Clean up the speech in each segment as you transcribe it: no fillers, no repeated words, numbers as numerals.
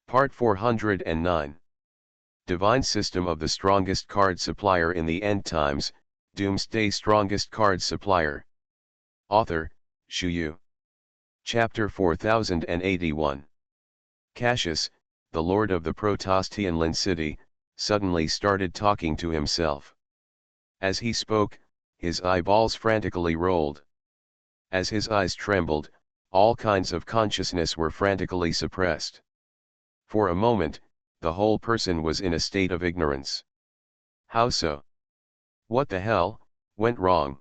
Part 409. Divine System of the Strongest Card Supplier in the End Times, Doomsday Strongest Card Supplier. Author, Shu Yu. Chapter 4081. Cassius, the lord of the Protostian city, suddenly started talking to himself. As he spoke, his eyeballs frantically rolled. As his eyes trembled, all kinds of consciousness were frantically suppressed. For a moment, the whole person was in a state of ignorance. How so? What the hell went wrong?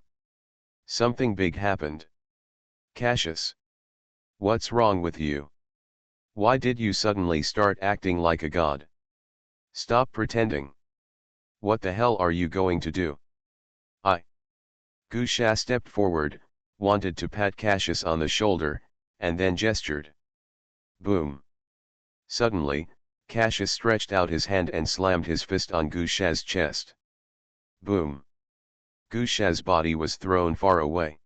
Something big happened. Cassius. What's wrong with you? Why did you suddenly start acting like a god? Stop pretending. What the hell are you going to do? Gu Sha stepped forward, wanted to pat Cassius on the shoulder, and then gestured. Boom. Suddenly, Cassius stretched out his hand and slammed his fist on Gu Sha's chest. Boom. Gu Sha's body was thrown far away.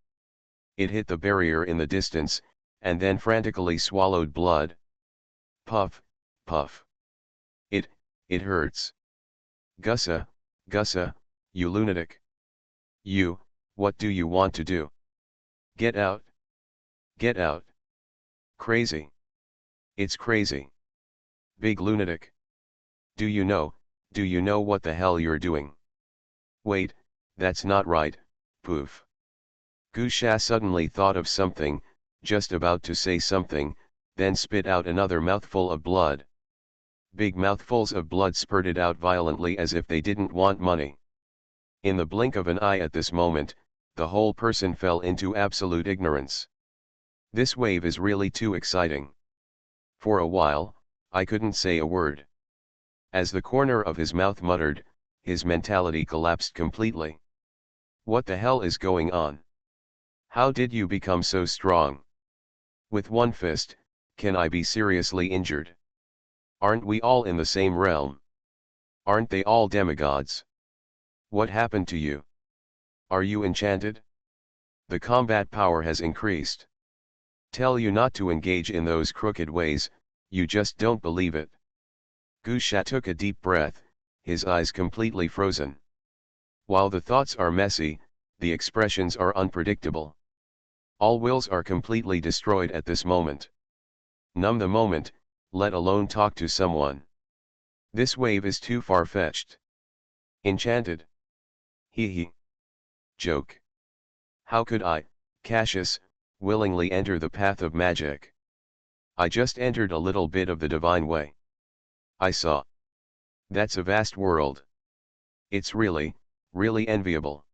It hit the barrier in the distance, and then frantically swallowed blood. Puff, puff. It hurts. Gussa, you lunatic. What do you want to do? Get out. Get out. Crazy. It's crazy. Big lunatic. Do you know what the hell you're doing? Wait, that's not right, poof. Gu Sha suddenly thought of something, just about to say something, then spit out another mouthful of blood. Big mouthfuls of blood spurted out violently as if they didn't want money. In the blink of an eye at this moment, the whole person fell into absolute ignorance. This wave is really too exciting. For a while, I couldn't say a word. As the corner of his mouth muttered, his mentality collapsed completely. What the hell is going on? How did you become so strong? With one fist, can I be seriously injured? Aren't we all in the same realm? Aren't they all demigods? What happened to you? Are you enchanted? The combat power has increased. Tell you not to engage in those crooked ways, you just don't believe it. Gu Sha took a deep breath, his eyes completely frozen. While the thoughts are messy, the expressions are unpredictable. All wills are completely destroyed at this moment. Numb the moment, let alone talk to someone. This wave is too far-fetched. Enchanted. Hee. Joke. How could I, Cassius, willingly enter the path of magic? I just entered a little bit of the divine way. I saw. That's a vast world. It's really enviable.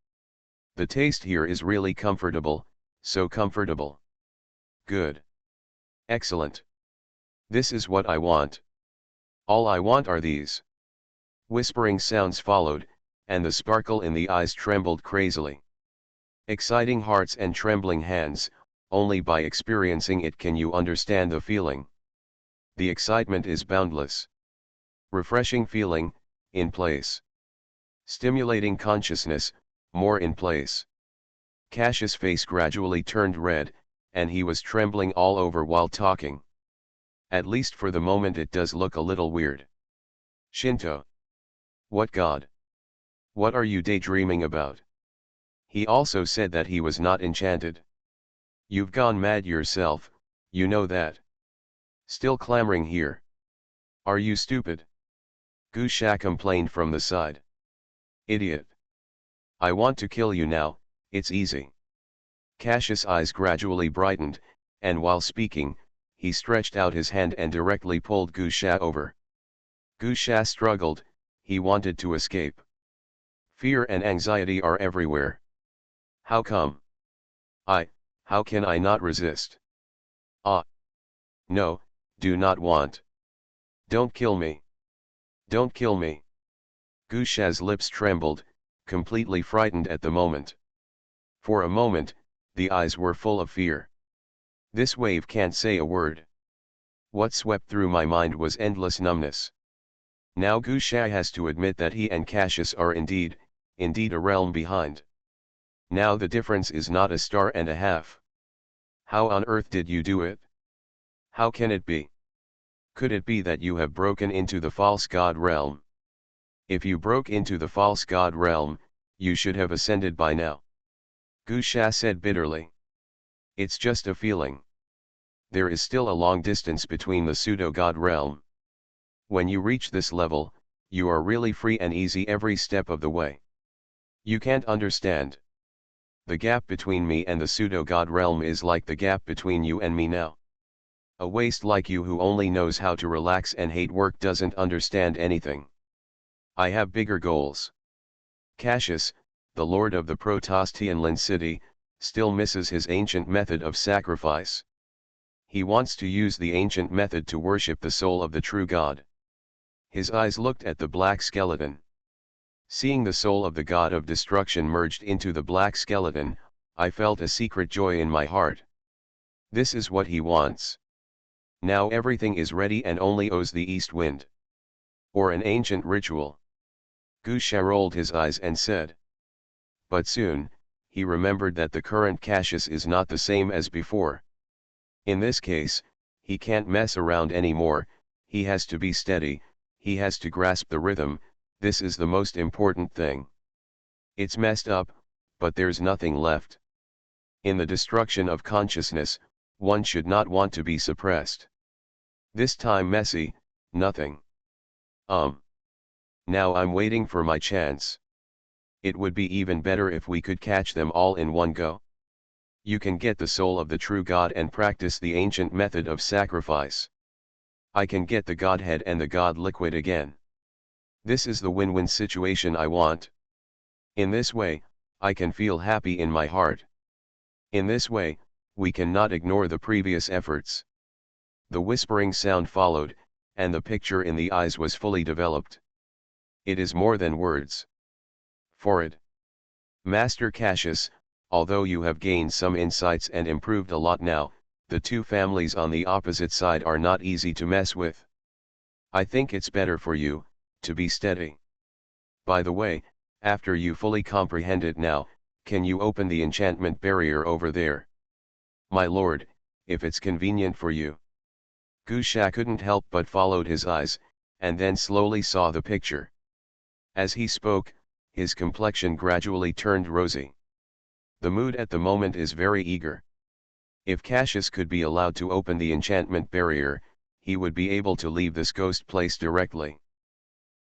The taste here is really comfortable, so comfortable. Good. Excellent. This is what I want. All I want are these. Whispering sounds followed, and the sparkle in the eyes trembled crazily. Exciting hearts and trembling hands, only by experiencing it can you understand the feeling. The excitement is boundless. Refreshing feeling, in place. Stimulating consciousness, more in place. Cassius' face gradually turned red, and he was trembling all over while talking. At least for the moment it does look a little weird. Shinto. What god? What are you daydreaming about? He also said that he was not enchanted. You've gone mad yourself, you know that. Still clamoring here. Are you stupid? Gu Sha complained from the side. Idiot. I want to kill you now, it's easy. Cassius' eyes gradually brightened, and while speaking, he stretched out his hand and directly pulled Gu Sha over. Gu Sha struggled, he wanted to escape. Fear and anxiety are everywhere. How come? How can I not resist? No, do not want. Don't kill me. Don't kill me. Gu Sha's lips trembled, completely frightened at the moment. For a moment, the eyes were full of fear. This wave can't say a word. What swept through my mind was endless numbness. Now Gu Sha has to admit that he and Cassius are indeed a realm behind. Now the difference is not a star and a half. How on earth did you do it? How can it be? Could it be that you have broken into the false god realm? If you broke into the false god realm, you should have ascended by now. Gu Sha said bitterly. It's just a feeling. There is still a long distance between the pseudo-god realm. When you reach this level, you are really free and easy every step of the way. You can't understand. The gap between me and the pseudo-god realm is like the gap between you and me now. A waste like you who only knows how to relax and hate work doesn't understand anything. I have bigger goals. Cassius, the lord of the Protoss Tianlin city, still misses his ancient method of sacrifice. He wants to use the ancient method to worship the soul of the true god. His eyes looked at the black skeleton. Seeing the soul of the god of destruction merged into the black skeleton, I felt a secret joy in my heart. This is what he wants. Now everything is ready and only owes the east wind. Or an ancient ritual. Gu Sha rolled his eyes and said. But soon, he remembered that the current Cassius is not the same as before. In this case, he can't mess around anymore, he has to be steady, he has to grasp the rhythm, this is the most important thing. It's messed up, but there's nothing left. In the destruction of consciousness, one should not want to be suppressed. This time messy, nothing. Now I'm waiting for my chance. It would be even better if we could catch them all in one go. You can get the soul of the true God and practice the ancient method of sacrifice. I can get the Godhead and the God liquid again. This is the win-win situation I want. In this way, I can feel happy in my heart. In this way, we cannot ignore the previous efforts. The whispering sound followed, and the picture in the eyes was fully developed. It is more than words. For it. Master Cassius, although you have gained some insights and improved a lot now, the two families on the opposite side are not easy to mess with. I think it's better for you, to be steady. By the way, after you fully comprehend it now, can you open the enchantment barrier over there? My lord, if it's convenient for you. Gu Sha couldn't help but followed his eyes, and then slowly saw the picture. As he spoke, his complexion gradually turned rosy. The mood at the moment is very eager. If Cassius could be allowed to open the enchantment barrier, he would be able to leave this ghost place directly.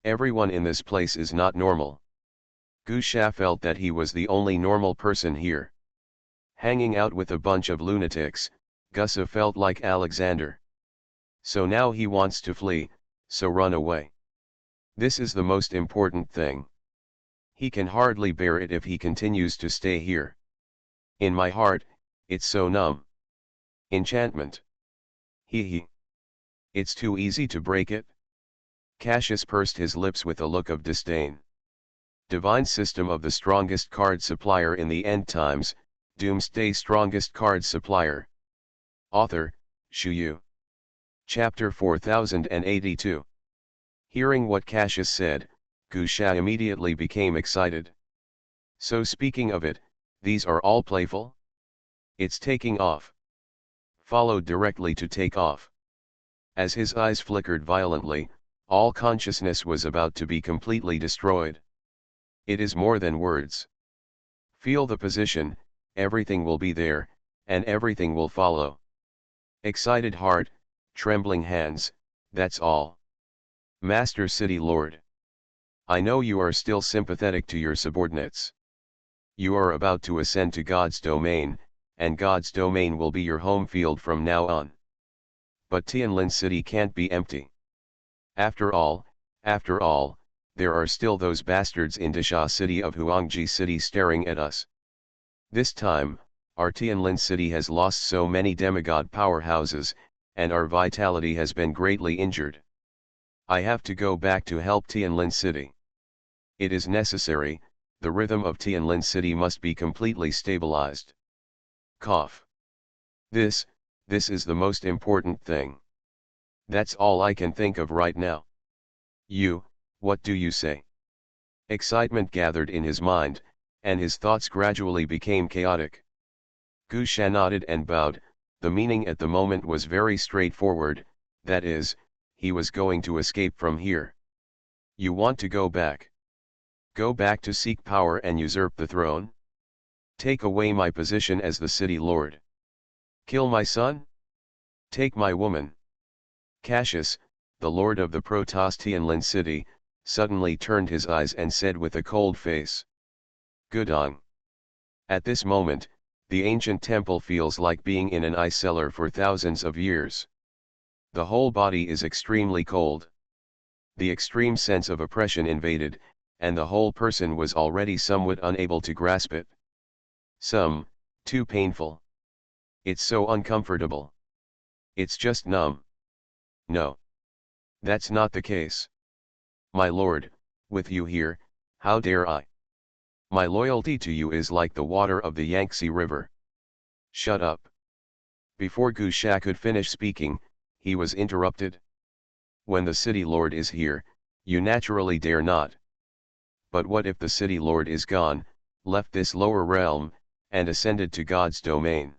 Everyone in this place is not normal. Gu Sha felt that he was the only normal person here. Hanging out with a bunch of lunatics, Gusa felt like Alexander. So now he wants to flee, so run away. This is the most important thing. He can hardly bear it if he continues to stay here. In my heart, it's so numb. Enchantment. Hee. It's too easy to break it. Cassius pursed his lips with a look of disdain. Divine System of the Strongest Card Supplier in the End Times, Doomsday Strongest Card Supplier. Author, Shu Yu. Chapter 4082. Hearing what Cassius said, Gu Sha immediately became excited. So speaking of it, these are all playful? It's taking off. Followed directly to take off. As his eyes flickered violently, all consciousness was about to be completely destroyed. It is more than words. Feel the position, everything will be there, and everything will follow. Excited heart, trembling hands, that's all. Master City Lord. I know you are still sympathetic to your subordinates. You are about to ascend to God's domain, and God's domain will be your home field from now on. But Tianlin City can't be empty. After all, there are still those bastards in Disha City of Huangji City staring at us. This time, our Tianlin City has lost so many demigod powerhouses, and our vitality has been greatly injured. I have to go back to help Tianlin City. It is necessary, the rhythm of Tianlin City must be completely stabilized. Cough. This is the most important thing. That's all I can think of right now. You, what do you say? Excitement gathered in his mind, and his thoughts gradually became chaotic. Gu Sha nodded and bowed. The meaning at the moment was very straightforward, that is, he was going to escape from here. You want to go back? Go back to seek power and usurp the throne? Take away my position as the city lord? Kill my son? Take my woman? Cassius, the lord of the Protostian city, suddenly turned his eyes and said with a cold face, "Gudong." At this moment, the ancient temple feels like being in an ice cellar for thousands of years. The whole body is extremely cold. The extreme sense of oppression invaded, and the whole person was already somewhat unable to grasp it. Too painful. It's so uncomfortable. It's just numb. No. That's not the case. My lord, with you here, how dare I? My loyalty to you is like the water of the Yangtze River. Shut up. Before Gu Sha could finish speaking, he was interrupted. When the city lord is here, you naturally dare not. But what if the city lord is gone, left this lower realm, and ascended to God's domain?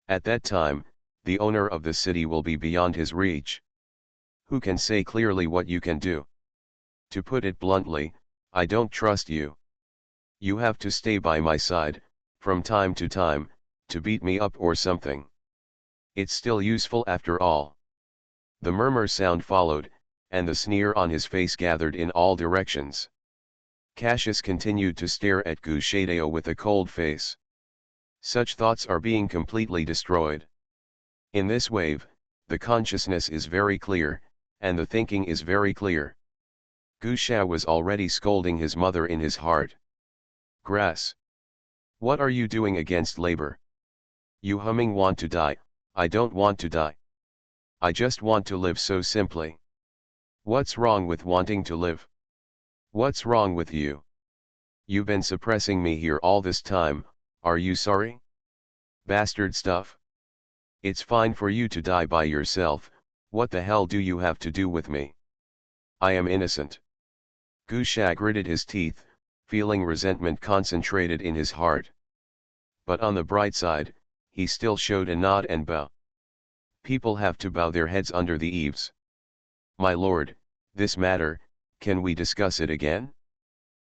At that time, the owner of the city will be beyond his reach. Who can say clearly what you can do? To put it bluntly, I don't trust you. You have to stay by my side, from time to time, to beat me up or something. It's still useful after all. The murmur sound followed, and the sneer on his face gathered in all directions. Cassius continued to stare at Gu Shadeo with a cold face. Such thoughts are being completely destroyed. In this wave, the consciousness is very clear, and the thinking is very clear. Gu Sha was already scolding his mother in his heart. Grass. What are you doing against labor? You humming want to die. I don't want to die. I just want to live so simply. What's wrong with wanting to live? What's wrong with you? You've been suppressing me here all this time, are you sorry? Bastard stuff. It's fine for you to die by yourself, what the hell do you have to do with me? I am innocent. Gu Sha gritted his teeth, feeling resentment concentrated in his heart. But on the bright side, he still showed a nod and bow. People have to bow their heads under the eaves. My lord, this matter, can we discuss it again?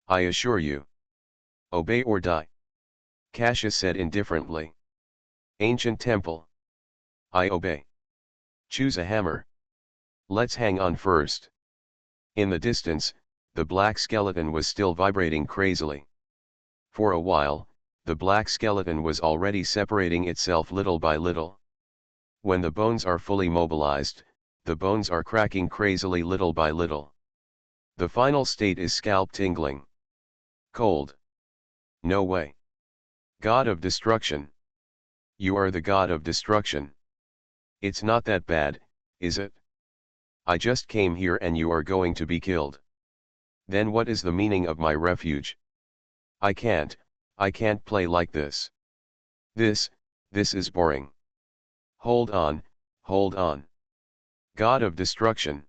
I assure you. Obey or die. Cassius said indifferently. Ancient temple. I obey. Choose a hammer. Let's hang on first. In the distance, the black skeleton was still vibrating crazily. For a while, the black skeleton was already separating itself little by little. When the bones are fully mobilized, the bones are cracking crazily little by little. The final state is scalp tingling. Cold. No way. God of destruction. You are the god of destruction. It's not that bad, is it? I just came here and you are going to be killed. Then what is the meaning of my refuge? I can't play like this. This is boring. Hold on. God of destruction.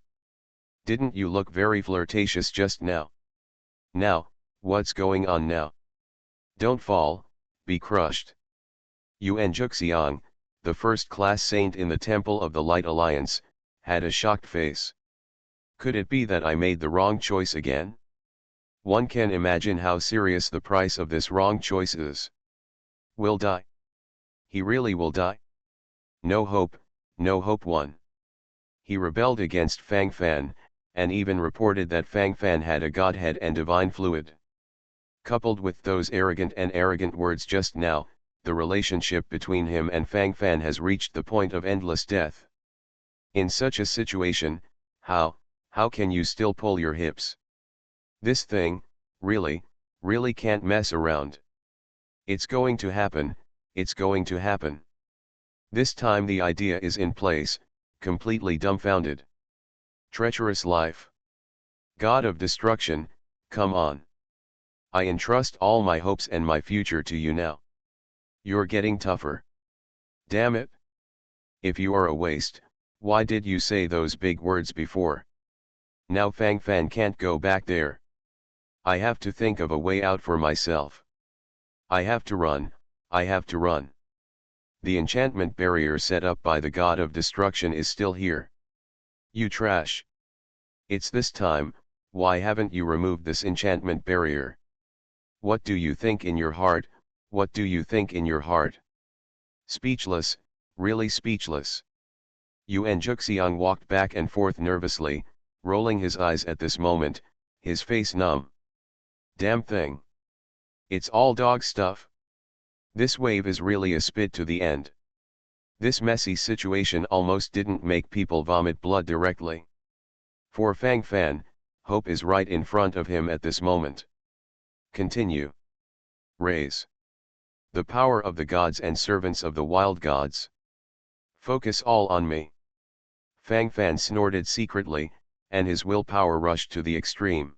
Didn't you look very flirtatious just now? Now, what's going on now? Don't fall, be crushed. Yuan Juxiang, the first-class saint in the Temple of the Light Alliance, had a shocked face. Could it be that I made the wrong choice again? One can imagine how serious the price of this wrong choice is. Will die. He really will die? No hope one. He rebelled against Fang Fan, and even reported that Fang Fan had a godhead and divine fluid. Coupled with those arrogant words just now, the relationship between him and Fang Fan has reached the point of endless death. In such a situation, how can you still pull your hips? This thing, really can't mess around. It's going to happen. This time the idea is in place, completely dumbfounded. Treacherous life. God of destruction, come on. I entrust all my hopes and my future to you now. You're getting tougher. Damn it. If you are a waste, why did you say those big words before? Now Fang Fan can't go back there. I have to think of a way out for myself. I have to run. The enchantment barrier set up by the god of destruction is still here. You trash. It's this time, why haven't you removed this enchantment barrier? What do you think in your heart, what do you think in your heart? Speechless, really speechless. Yuan Juxiang walked back and forth nervously, rolling his eyes at this moment, his face numb. Damn thing. It's all dog stuff. This wave is really a spit to the end. This messy situation almost didn't make people vomit blood directly. For Fang Fan, hope is right in front of him at this moment. Continue. Raise the power of the gods and servants of the wild gods. Focus all on me. Fang Fan snorted secretly, and his willpower rushed to the extreme.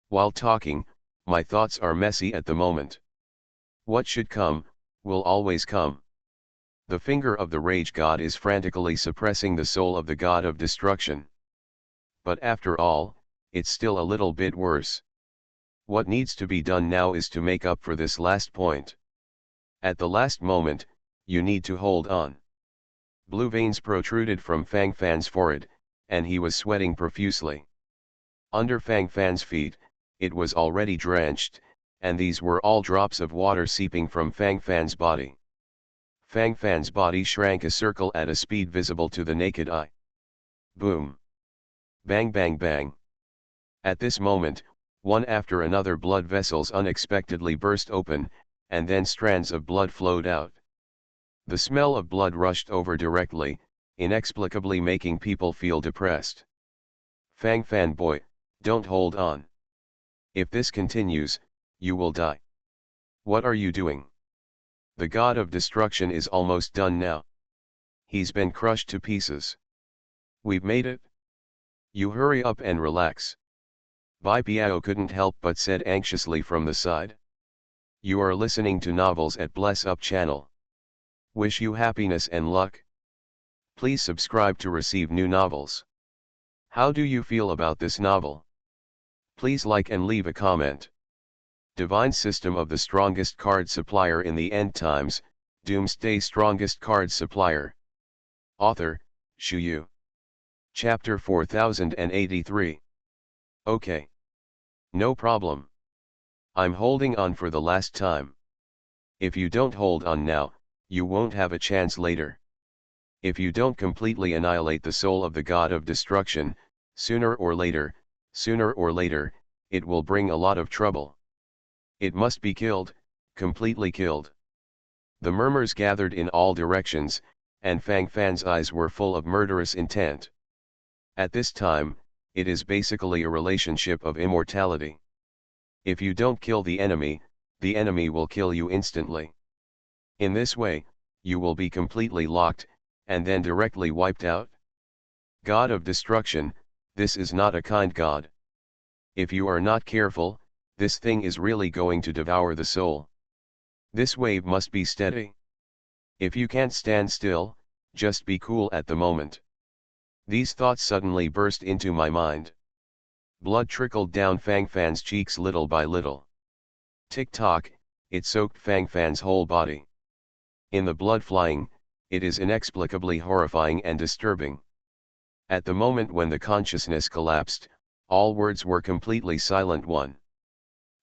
While talking, my thoughts are messy at the moment. What should come, will always come. The finger of the rage god is frantically suppressing the soul of the god of destruction. But after all, it's still a little bit worse. What needs to be done now is to make up for this last point. At the last moment, you need to hold on. Blue veins protruded from Fang Fan's forehead, and he was sweating profusely. Under Fang Fan's feet, it was already drenched, and these were all drops of water seeping from Fang Fan's body. Fang Fan's body shrank a circle at a speed visible to the naked eye. Boom! Bang bang bang! At this moment, one after another blood vessels unexpectedly burst open, and then strands of blood flowed out. The smell of blood rushed over directly, inexplicably making people feel depressed. Fang Fan boy, don't hold on. If this continues, you will die. What are you doing? The god of destruction is almost done now. He's been crushed to pieces. We've made it. You hurry up and relax. Bai Piao couldn't help but said anxiously from the side. You are listening to novels at Bless Up channel. Wish you happiness and luck. Please subscribe to receive new novels. How do you feel about this novel? Please like and leave a comment. Divine System of the Strongest Card Supplier in the End Times, Doomsday Strongest Card Supplier. Author, Shu Yu. Chapter 4083. Okay. No problem. I'm holding on for the last time. If you don't hold on now, you won't have a chance later. If you don't completely annihilate the soul of the god of destruction, sooner or later, it will bring a lot of trouble. It must be killed, completely killed. The murmurs gathered in all directions, and Fang Fan's eyes were full of murderous intent. At this time, it is basically a relationship of immortality. If you don't kill the enemy will kill you instantly. In this way, you will be completely locked, and then directly wiped out. God of destruction, this is not a kind god. If you are not careful, this thing is really going to devour the soul. This wave must be steady. If you can't stand still, just be cool at the moment. These thoughts suddenly burst into my mind. Blood trickled down Fang Fan's cheeks little by little. Tick-tock, it soaked Fang Fan's whole body. In the blood flying, it is inexplicably horrifying and disturbing. At the moment when the consciousness collapsed, all words were completely silent.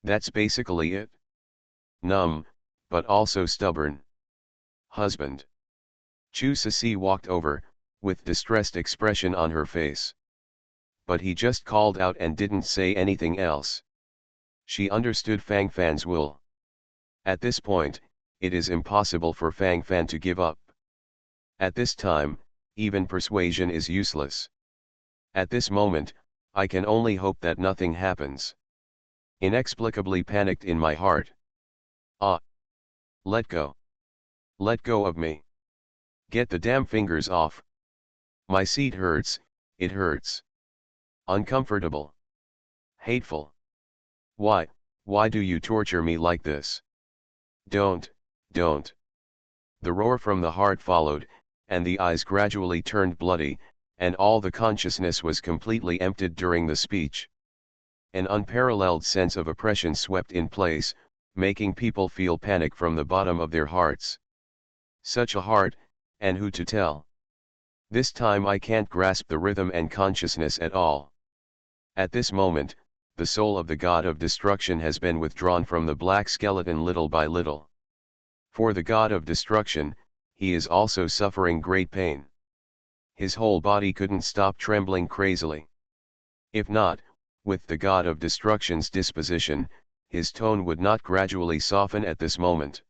That's basically it. Numb, but also stubborn. Husband. Chu Sisi walked over, with distressed expression on her face. But he just called out and didn't say anything else. She understood Fang Fan's will. At this point, it is impossible for Fang Fan to give up. At this time, even persuasion is useless. At this moment, I can only hope that nothing happens. Inexplicably panicked in my heart. Ah! Let go. Let go of me. Get the damn fingers off. My seat hurts, it hurts. Uncomfortable. Hateful. Why do you torture me like this? Don't. The roar from the heart followed, and the eyes gradually turned bloody, and all the consciousness was completely emptied during the speech. An unparalleled sense of oppression swept in place, making people feel panic from the bottom of their hearts. Such a heart, and who to tell? This time I can't grasp the rhythm and consciousness at all. At this moment, the soul of the god of destruction has been withdrawn from the black skeleton little by little. For the god of destruction, he is also suffering great pain. His whole body couldn't stop trembling crazily. If not, with the god of destruction's disposition, his tone would not gradually soften at this moment.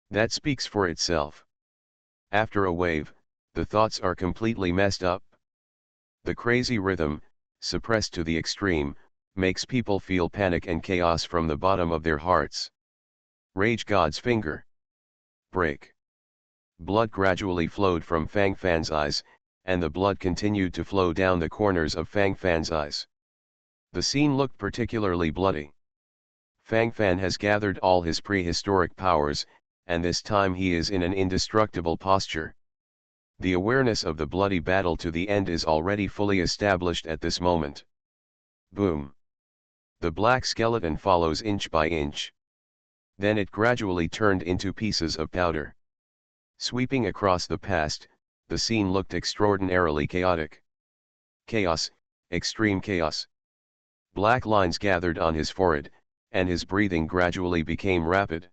That speaks for itself. After a wave, the thoughts are completely messed up. The crazy rhythm, suppressed to the extreme, makes people feel panic and chaos from the bottom of their hearts. Rage God's finger. Break. Blood gradually flowed from Fang Fan's eyes, and the blood continued to flow down the corners of Fang Fan's eyes. The scene looked particularly bloody. Fang Fan has gathered all his prehistoric powers, and this time he is in an indestructible posture. The awareness of the bloody battle to the end is already fully established at this moment. Boom! The black skeleton follows inch by inch. Then it gradually turned into pieces of powder. Sweeping across the past, the scene looked extraordinarily chaotic. Chaos, extreme chaos. Black lines gathered on his forehead, and his breathing gradually became rapid.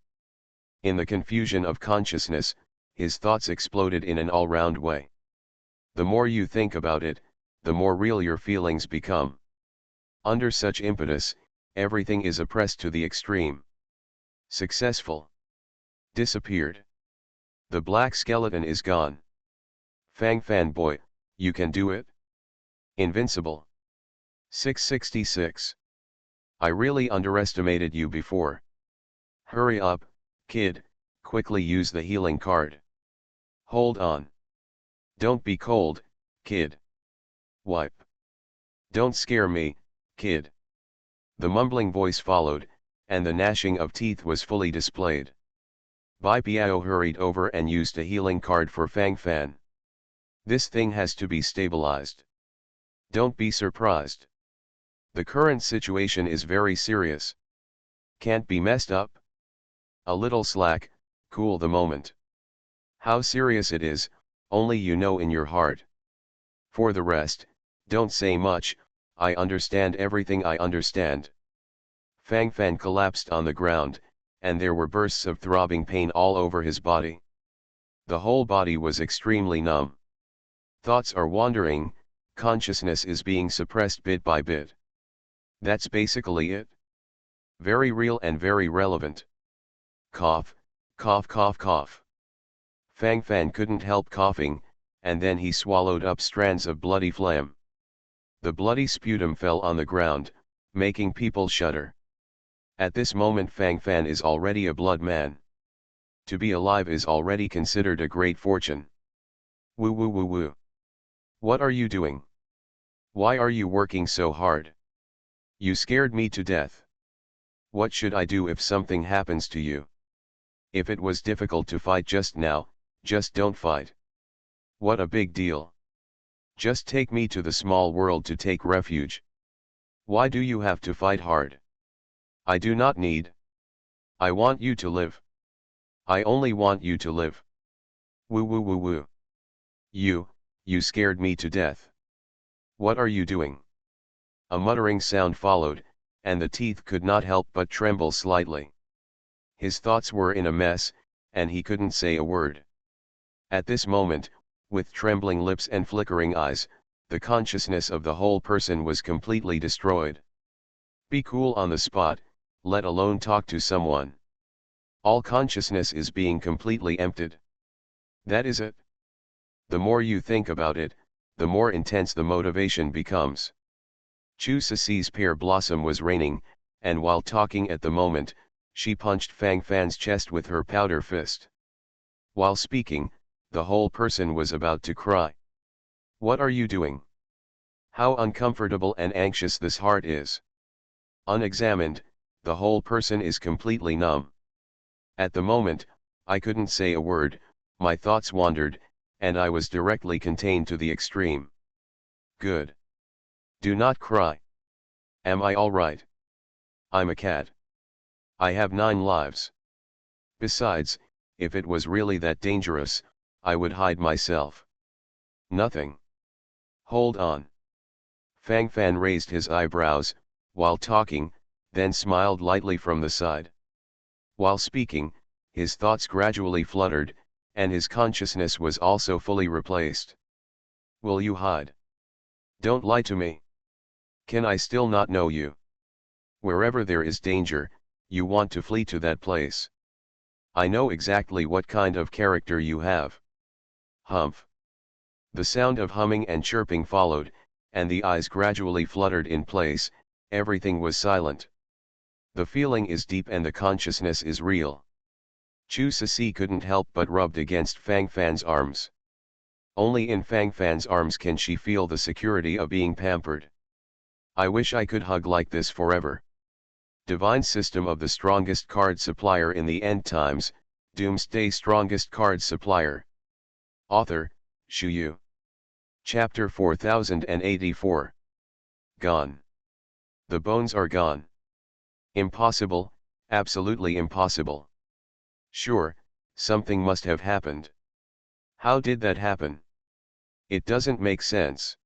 In the confusion of consciousness, his thoughts exploded in an all-round way. The more you think about it, the more real your feelings become. Under such impetus, everything is oppressed to the extreme. Successful. Disappeared. The black skeleton is gone. Fang Fan boy, you can do it. Invincible. 666. I really underestimated you before. Hurry up, kid, quickly use the healing card. Hold on. Don't be cold, kid. Wipe. Don't scare me, kid. The mumbling voice followed, and the gnashing of teeth was fully displayed. Bai Piao hurried over and used a healing card for Fang Fan. This thing has to be stabilized. Don't be surprised. The current situation is very serious. Can't be messed up. A little slack, cool the moment. How serious it is, only you know in your heart. For the rest, don't say much, I understand everything I understand. Fang Fan collapsed on the ground, and there were bursts of throbbing pain all over his body. The whole body was extremely numb. Thoughts are wandering, consciousness is being suppressed bit by bit. That's basically it. Very real and very relevant. Cough, cough, cough, cough. Fang Fan couldn't help coughing, and then he swallowed up strands of bloody phlegm. The bloody sputum fell on the ground, making people shudder. At this moment Fang Fan is already a blood man. To be alive is already considered a great fortune. Woo woo woo woo. What are you doing? Why are you working so hard? You scared me to death. What should I do if something happens to you? If it was difficult to fight just now, just don't fight. What a big deal. Just take me to the small world to take refuge. Why do you have to fight hard? I do not need. I want you to live. I only want you to live. Woo woo woo woo. You scared me to death. What are you doing? A muttering sound followed, and the teeth could not help but tremble slightly. His thoughts were in a mess, and he couldn't say a word. At this moment, with trembling lips and flickering eyes, the consciousness of the whole person was completely destroyed. Be cool on the spot, let alone talk to someone. All consciousness is being completely emptied. That is it. The more you think about it, the more intense the motivation becomes. Chu Ceci's pear blossom was raining, and while talking at the moment, she punched Fang Fan's chest with her powder fist. While speaking, the whole person was about to cry. What are you doing? How uncomfortable and anxious this heart is. Unexamined, the whole person is completely numb. At the moment, I couldn't say a word, my thoughts wandered, and I was directly contained to the extreme. Good. Do not cry. Am I all right? I'm a cat. I have 9 lives. Besides, if it was really that dangerous, I would hide myself. Nothing. Hold on. Fang Fan raised his eyebrows, while talking, then smiled lightly from the side. While speaking, his thoughts gradually fluttered, and his consciousness was also fully replaced. Will you hide? Don't lie to me. Can I still not know you? Wherever there is danger, you want to flee to that place. I know exactly what kind of character you have. Humph. The sound of humming and chirping followed, and the eyes gradually fluttered in place. Everything was silent. The feeling is deep and the consciousness is real. Chu Sisi couldn't help but rubbed against Fang Fan's arms. Only in Fang Fan's arms can she feel the security of being pampered. I wish I could hug like this forever. Divine System of the Strongest Card Supplier in the End Times, Doomsday Strongest Card Supplier. Author, Shu Yu. Chapter 4084. Gone. The bones are gone. Impossible, absolutely impossible. Sure, something must have happened. How did that happen? It doesn't make sense.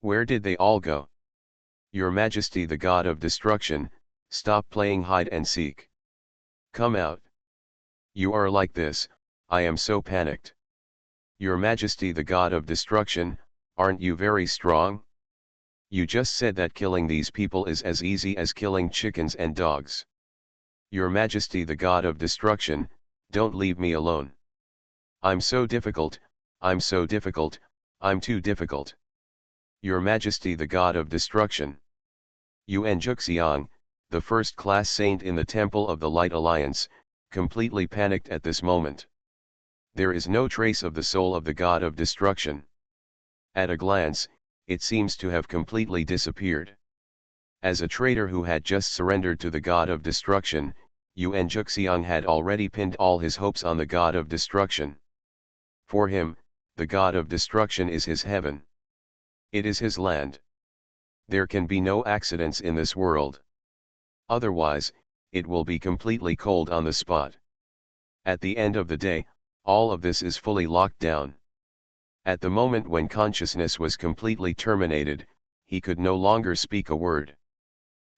Where did they all go? Your Majesty the God of Destruction, stop playing hide and seek. Come out. You are like this, I am so panicked. Your Majesty the God of Destruction, aren't you very strong? You just said that killing these people is as easy as killing chickens and dogs. Your Majesty the God of Destruction, don't leave me alone. I'm so difficult, I'm so difficult, I'm too difficult. Your Majesty the God of Destruction. Yuan Juxiang, the first-class saint in the Temple of the Light Alliance, completely panicked at this moment. There is no trace of the soul of the God of Destruction. At a glance, it seems to have completely disappeared. As a traitor who had just surrendered to the God of Destruction, Yuan Juxiang had already pinned all his hopes on the God of Destruction. For him, the God of Destruction is his heaven. It is his land. There can be no accidents in this world. Otherwise, it will be completely cold on the spot. At the end of the day, all of this is fully locked down. At the moment when consciousness was completely terminated, he could no longer speak a word.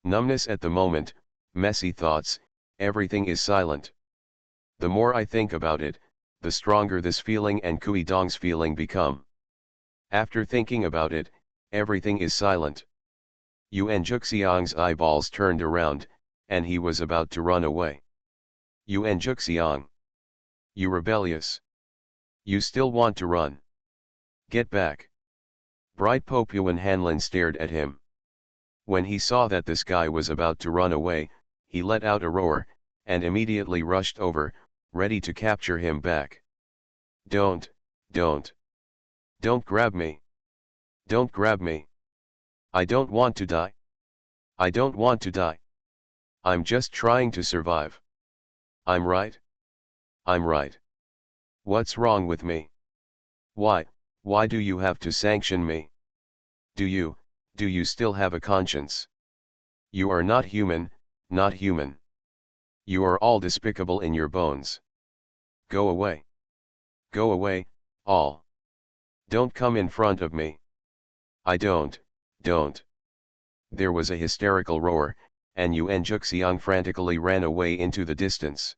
Numbness at the moment, messy thoughts, everything is silent. The more I think about it, the stronger this feeling and Kui Dong's feeling become. After thinking about it, everything is silent. Yuan Juxiang's eyeballs turned around, and he was about to run away. Yuan Juxiang. You rebellious. You still want to run. Get back. Bright Pope Yuan Hanlin stared at him. When he saw that this guy was about to run away, he let out a roar, and immediately rushed over, ready to capture him back. Don't grab me. Don't grab me. I don't want to die. I don't want to die. I'm just trying to survive. I'm right. I'm right. What's wrong with me? Why do you have to sanction me? Do you still have a conscience? You are not human, not human. You are all despicable in your bones. Go away. Go away, all. Don't come in front of me. I don't. There was a hysterical roar, and Yuan Juxiang frantically ran away into the distance.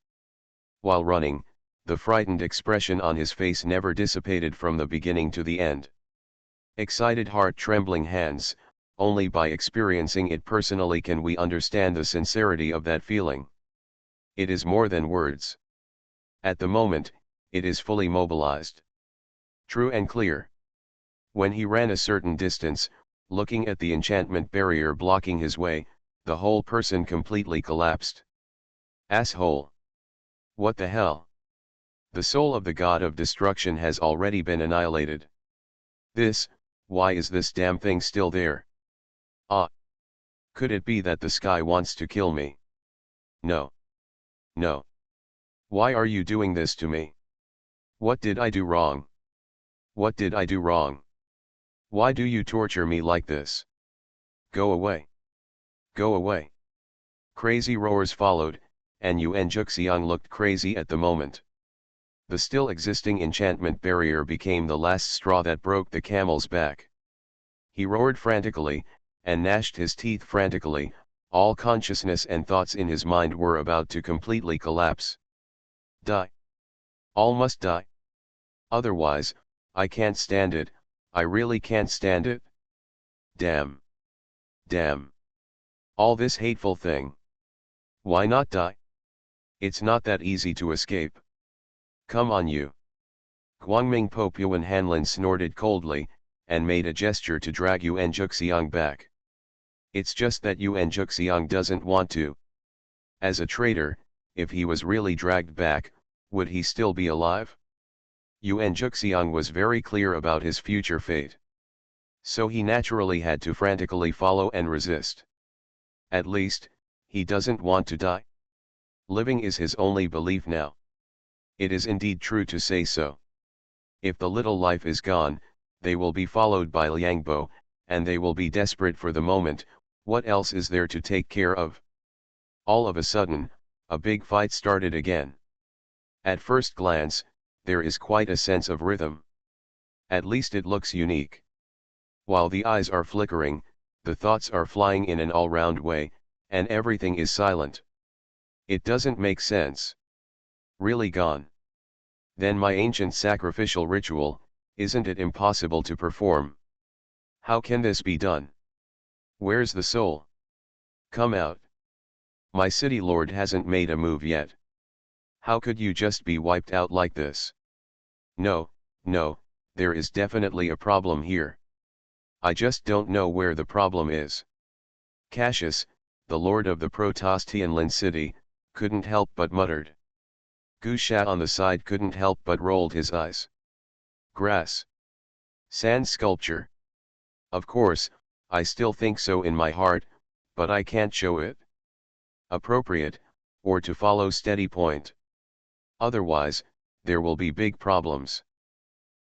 While running, the frightened expression on his face never dissipated from the beginning to the end. Excited heart, trembling hands, only by experiencing it personally can we understand the sincerity of that feeling. It is more than words. At the moment, it is fully mobilized. True and clear. When he ran a certain distance, looking at the enchantment barrier blocking his way, the whole person completely collapsed. Asshole. What the hell? The soul of the God of Destruction has already been annihilated. Why is this damn thing still there? Ah! Could it be that the sky wants to kill me? No. Why are you doing this to me? What did I do wrong? What did I do wrong? Why do you torture me like this? Go away. Go away. Crazy roars followed, and Yuan Juxiang looked crazy at the moment. The still existing enchantment barrier became the last straw that broke the camel's back. He roared frantically, and gnashed his teeth frantically. All consciousness and thoughts in his mind were about to completely collapse. Die. All must die. Otherwise, I can't stand it, I really can't stand it. Damn. Damn. All this hateful thing. Why not die? It's not that easy to escape. Come on you. Guangming Pope Yuan Hanlin snorted coldly, and made a gesture to drag Yuan Juxiang back. It's just that Yuan Juxiang doesn't want to. As a traitor, if he was really dragged back, would he still be alive? Yuan Juxiang was very clear about his future fate. So he naturally had to frantically follow and resist. At least, he doesn't want to die. Living is his only belief now. It is indeed true to say so. If the little life is gone, they will be followed by Liangbo, and they will be desperate for the moment. What else is there to take care of? All of a sudden, a big fight started again. At first glance, there is quite a sense of rhythm. At least it looks unique. While the eyes are flickering, the thoughts are flying in an all-round way, and everything is silent. It doesn't make sense. Really gone. Then my ancient sacrificial ritual, isn't it impossible to perform? How can this be done? Where's the soul? Come out. My city lord hasn't made a move yet. How could you just be wiped out like this? No, no, there is definitely a problem here. I just don't know where the problem is. Cassius, the lord of the Protoss Tianlin city, couldn't help but muttered. Gu Sha on the side couldn't help but rolled his eyes. Grass. Sand sculpture. Of course, I still think so in my heart, but I can't show it. Appropriate, or to follow steady point. Otherwise, there will be big problems.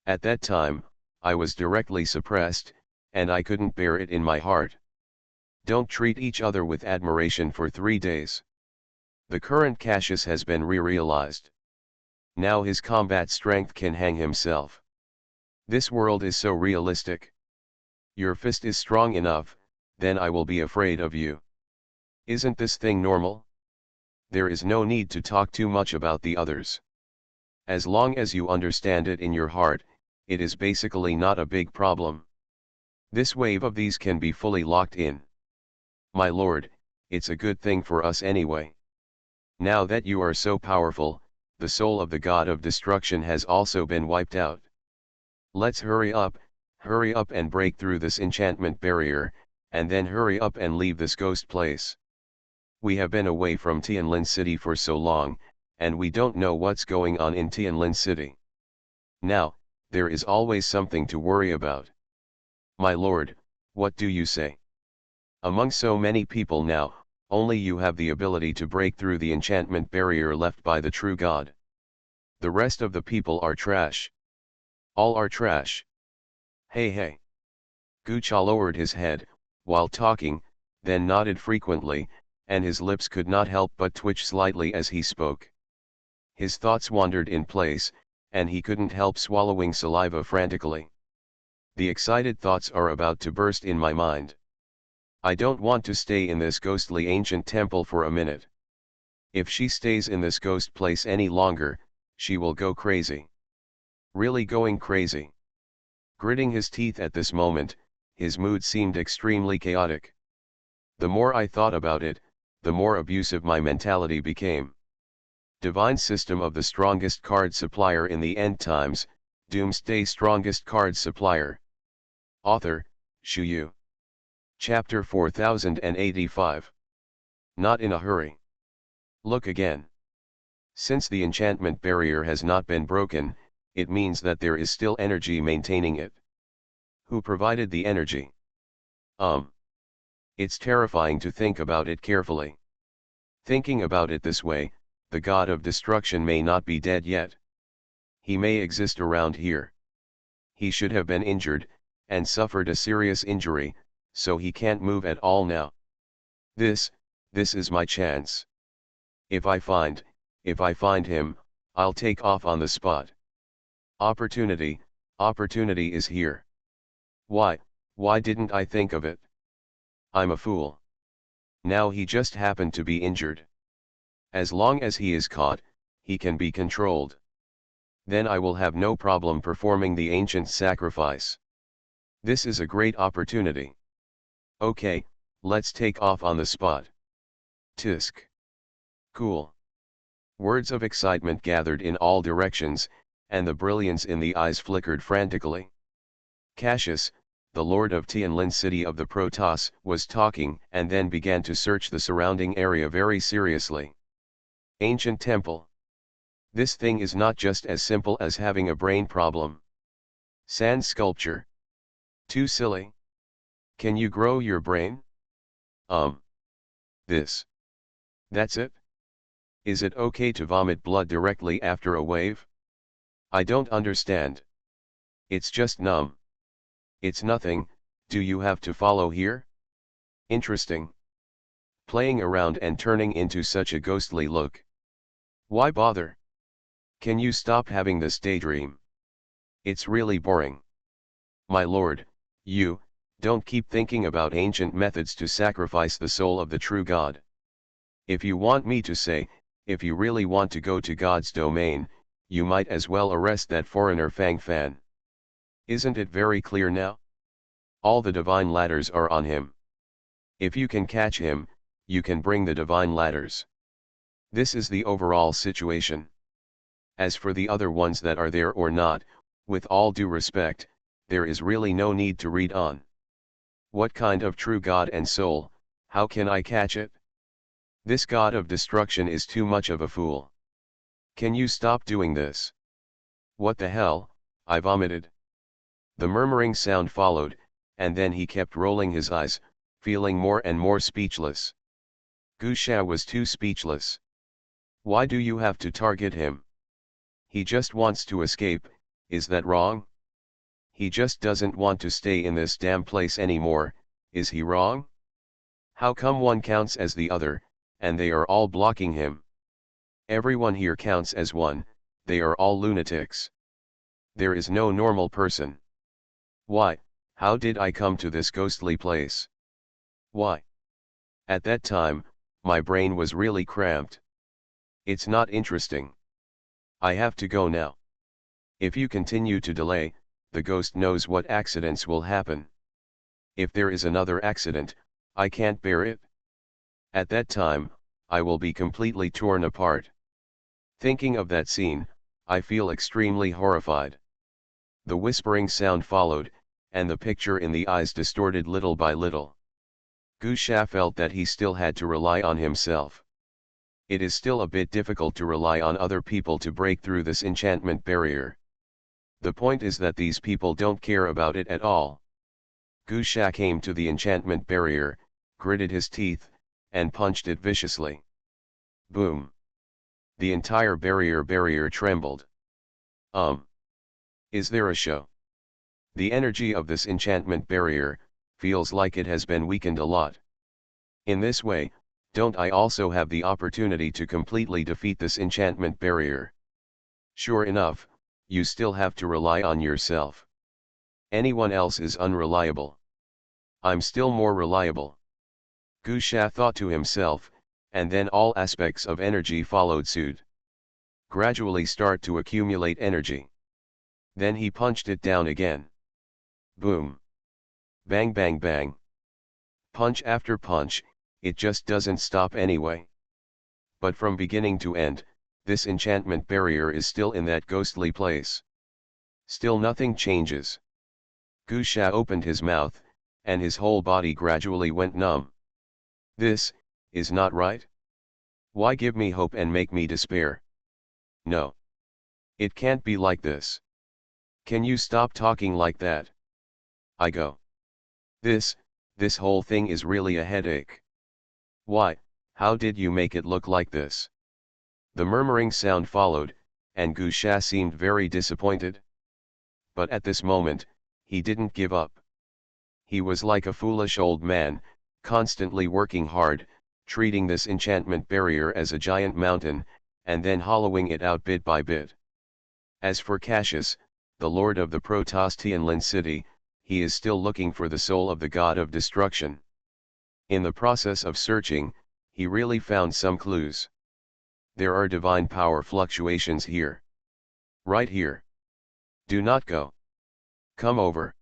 At that time, I was directly suppressed, and I couldn't bear it in my heart. Don't treat each other with admiration for 3 days. The current Cassius has been re-realized. Now his combat strength can hang himself. This world is so realistic. Your fist is strong enough, then I will be afraid of you. Isn't this thing normal? There is no need to talk too much about the others. As long as you understand it in your heart, it is basically not a big problem. This wave of these can be fully locked in. My lord, it's a good thing for us anyway. Now that you are so powerful, the soul of the god of destruction has also been wiped out. Let's hurry up and break through this enchantment barrier, and then hurry up and leave this ghost place. We have been away from Tianlin City for so long, and we don't know what's going on in Tianlin City. Now, there is always something to worry about. My lord, what do you say? Among so many people now, only you have the ability to break through the enchantment barrier left by the true God. The rest of the people are trash. All are trash. Hey hey. Gu Cha lowered his head, while talking, then nodded frequently, and his lips could not help but twitch slightly as he spoke. His thoughts wandered in place, and he couldn't help swallowing saliva frantically. The excited thoughts are about to burst in my mind. I don't want to stay in this ghostly ancient temple for a minute. If she stays in this ghost place any longer, she will go crazy. Really going crazy. Gritting his teeth at this moment, his mood seemed extremely chaotic. The more I thought about it, the more abusive my mentality became. Divine System of the Strongest Card Supplier in the End Times, Doomsday Strongest Card Supplier. Author, Shu Yu. Chapter 4085. Not in a hurry. Look again. Since the enchantment barrier has not been broken, it means that there is still energy maintaining it. Who provided the energy? It's terrifying to think about it carefully. Thinking about it this way, the god of destruction may not be dead yet. He may exist around here. He should have been injured, and suffered a serious injury, so he can't move at all now. This is my chance. If I find him, I'll take off on the spot. Opportunity, opportunity is here. Why didn't I think of it? I'm a fool. Now he just happened to be injured. As long as he is caught, he can be controlled. Then I will have no problem performing the ancient sacrifice. This is a great opportunity. Okay, let's take off on the spot. Tisk. Cool. Words of excitement gathered in all directions, and the brilliance in the eyes flickered frantically. Cassius, the lord of Tianlin city of the Protoss, was talking and then began to search the surrounding area very seriously. Ancient temple. This thing is not just as simple as having a brain problem. Sand sculpture. Too silly. Can you grow your brain? This. That's it? Is it okay to vomit blood directly after a wave? I don't understand. It's just numb. It's nothing, do you have to follow here? Interesting. Playing around and turning into such a ghostly look. Why bother? Can you stop having this daydream? It's really boring. My lord, you, don't keep thinking about ancient methods to sacrifice the soul of the true God. If you want me to say, if you really want to go to God's domain, you might as well arrest that foreigner Fang Fan. Isn't it very clear now? All the divine ladders are on him. If you can catch him, you can bring the divine ladders. This is the overall situation. As for the other ones that are there or not, with all due respect, there is really no need to read on. What kind of true God and soul, how can I catch it? This God of destruction is too much of a fool. Can you stop doing this? What the hell, I vomited. The murmuring sound followed, and then he kept rolling his eyes, feeling more and more speechless. Gu Sha was too speechless. Why do you have to target him? He just wants to escape, is that wrong? He just doesn't want to stay in this damn place anymore, is he wrong? How come one counts as the other, and they are all blocking him? Everyone here counts as one, they are all lunatics. There is no normal person. Why, how did I come to this ghostly place? Why? At that time, my brain was really cramped. It's not interesting. I have to go now. If you continue to delay, the ghost knows what accidents will happen. If there is another accident, I can't bear it. At that time, I will be completely torn apart. Thinking of that scene, I feel extremely horrified. The whispering sound followed, and the picture in the eyes distorted little by little. Gu Sha felt that he still had to rely on himself. It is still a bit difficult to rely on other people to break through this enchantment barrier. The point is that these people don't care about it at all. Gu Sha came to the enchantment barrier, gritted his teeth, and punched it viciously. Boom! The entire barrier trembled. Is there a show? The energy of this enchantment barrier feels like it has been weakened a lot. In this way, don't I also have the opportunity to completely defeat this enchantment barrier? Sure enough, you still have to rely on yourself. Anyone else is unreliable. I'm still more reliable. Gu Sha thought to himself, and then all aspects of energy followed suit. Gradually start to accumulate energy. Then he punched it down again. Boom. Bang bang bang. Punch after punch, it just doesn't stop anyway. But from beginning to end, this enchantment barrier is still in that ghostly place. Still nothing changes. Gu Sha opened his mouth, and his whole body gradually went numb. This is not right. Why give me hope and make me despair? No. It can't be like this. Can you stop talking like that? I go. This whole thing is really a headache. Why, how did you make it look like this? The murmuring sound followed, and Gu Sha seemed very disappointed. But at this moment, he didn't give up. He was like a foolish old man, constantly working hard, treating this enchantment barrier as a giant mountain, and then hollowing it out bit by bit. As for Cassius, the lord of the Protostian city, he is still looking for the soul of the god of destruction. In the process of searching, he really found some clues. There are divine power fluctuations here. Right here. Do not go. Come over.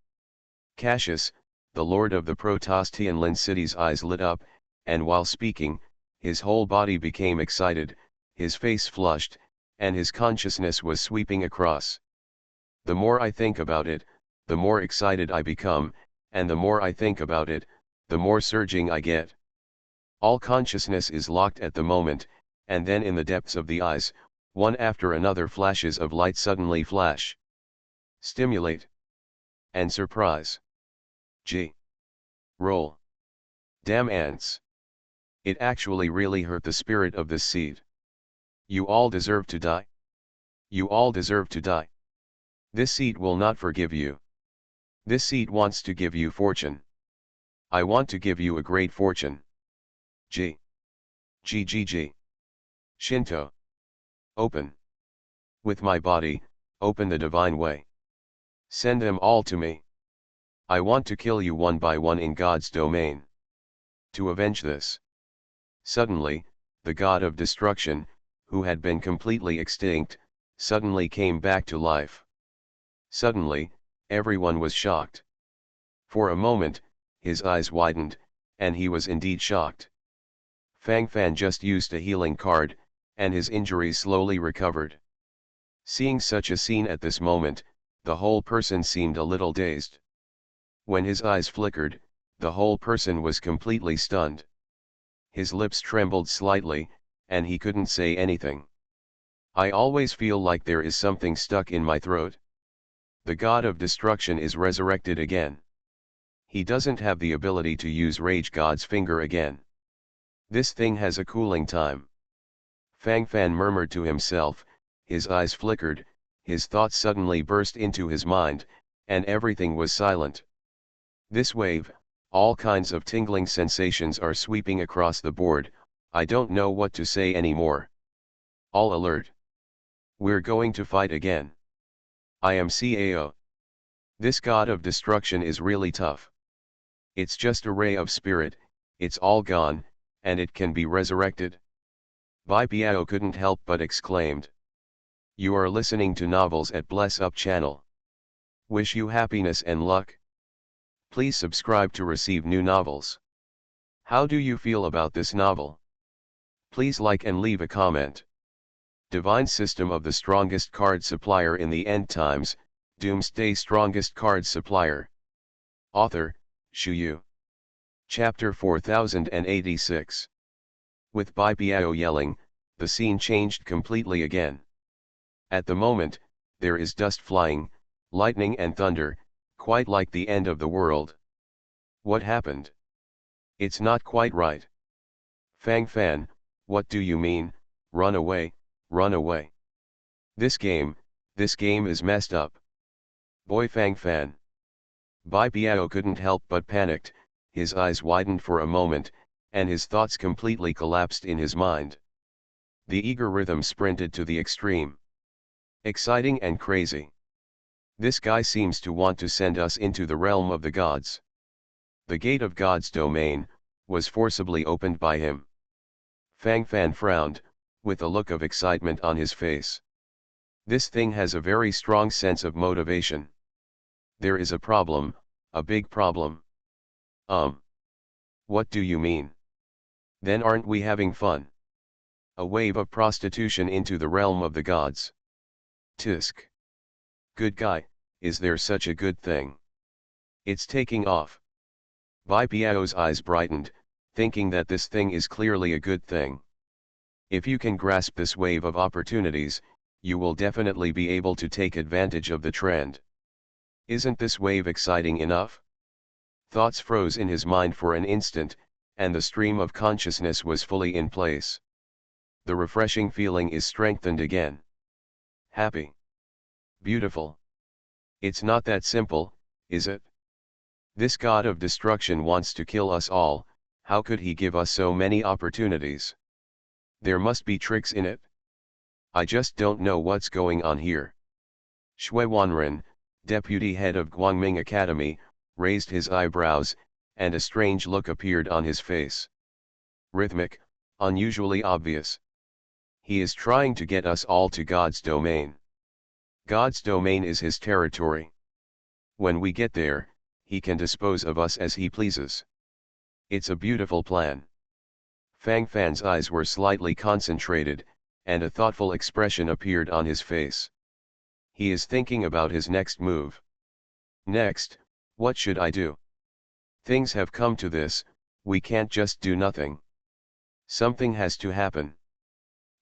Cassius, the lord of the Protostian city's eyes lit up, and while speaking, his whole body became excited, his face flushed, and his consciousness was sweeping across. The more I think about it, the more excited I become, and the more I think about it, the more surging I get. All consciousness is locked at the moment, and then in the depths of the eyes, one after another flashes of light suddenly flash. Stimulate. And surprise. G. Roll. Damn ants. It actually really hurt the spirit of this seed. You all deserve to die. You all deserve to die. This seed will not forgive you. This seed wants to give you fortune. I want to give you a great fortune. G. G. Shinto. Open. With my body, open the divine way. Send them all to me. I want to kill you one by one in God's domain. To avenge this. Suddenly, the god of destruction, who had been completely extinct, suddenly came back to life. Suddenly, everyone was shocked. For a moment, his eyes widened, and he was indeed shocked. Fang Fan just used a healing card, and his injuries slowly recovered. Seeing such a scene at this moment, the whole person seemed a little dazed. When his eyes flickered, the whole person was completely stunned. His lips trembled slightly, and he couldn't say anything. I always feel like there is something stuck in my throat. The god of destruction is resurrected again. He doesn't have the ability to use Rage God's finger again. This thing has a cooling time. Fang Fan murmured to himself, his eyes flickered, his thoughts suddenly burst into his mind, and everything was silent. This wave, all kinds of tingling sensations are sweeping across the board, I don't know what to say anymore. All alert. We're going to fight again. I am CAO. This god of destruction is really tough. It's just a ray of spirit, it's all gone, and it can be resurrected. Bai Biao couldn't help but exclaimed. You are listening to Novels at Bless Up channel. Wish you happiness and luck. Please subscribe to receive new novels. How do you feel about this novel? Please like and leave a comment. Divine System of the Strongest Card Supplier in the End Times, Doomsday Strongest Card Supplier. Author, Shu Yu. Chapter 4086. With Bai Biao yelling, the scene changed completely again. At the moment, there is dust flying, lightning and thunder, quite like the end of the world. What happened? It's not quite right. Fang Fan, what do you mean, run away, run away? This game is messed up. Boy Fang Fan. Bai Biao couldn't help but panicked, his eyes widened for a moment, and his thoughts completely collapsed in his mind. The eager rhythm sprinted to the extreme. Exciting and crazy. This guy seems to want to send us into the realm of the gods. The gate of God's domain was forcibly opened by him. Fang Fan frowned, with a look of excitement on his face. This thing has a very strong sense of motivation. There is a problem, a big problem. What do you mean? Then aren't we having fun? A wave of prostitution into the realm of the gods. Tisk. Good guy, is there such a good thing? It's taking off. Bai Biao's eyes brightened, thinking that this thing is clearly a good thing. If you can grasp this wave of opportunities, you will definitely be able to take advantage of the trend. Isn't this wave exciting enough? Thoughts froze in his mind for an instant, and the stream of consciousness was fully in place. The refreshing feeling is strengthened again. Happy. Beautiful. It's not that simple, is it? This god of destruction wants to kill us all, how could he give us so many opportunities? There must be tricks in it. I just don't know what's going on here. Shui Wanren, deputy head of Guangming Academy, raised his eyebrows, and a strange look appeared on his face. Rhythmic, unusually obvious. He is trying to get us all to God's domain. God's domain is his territory. When we get there, he can dispose of us as he pleases. It's a beautiful plan. Fang Fan's eyes were slightly concentrated, and a thoughtful expression appeared on his face. He is thinking about his next move. Next, what should I do? Things have come to this, we can't just do nothing. Something has to happen.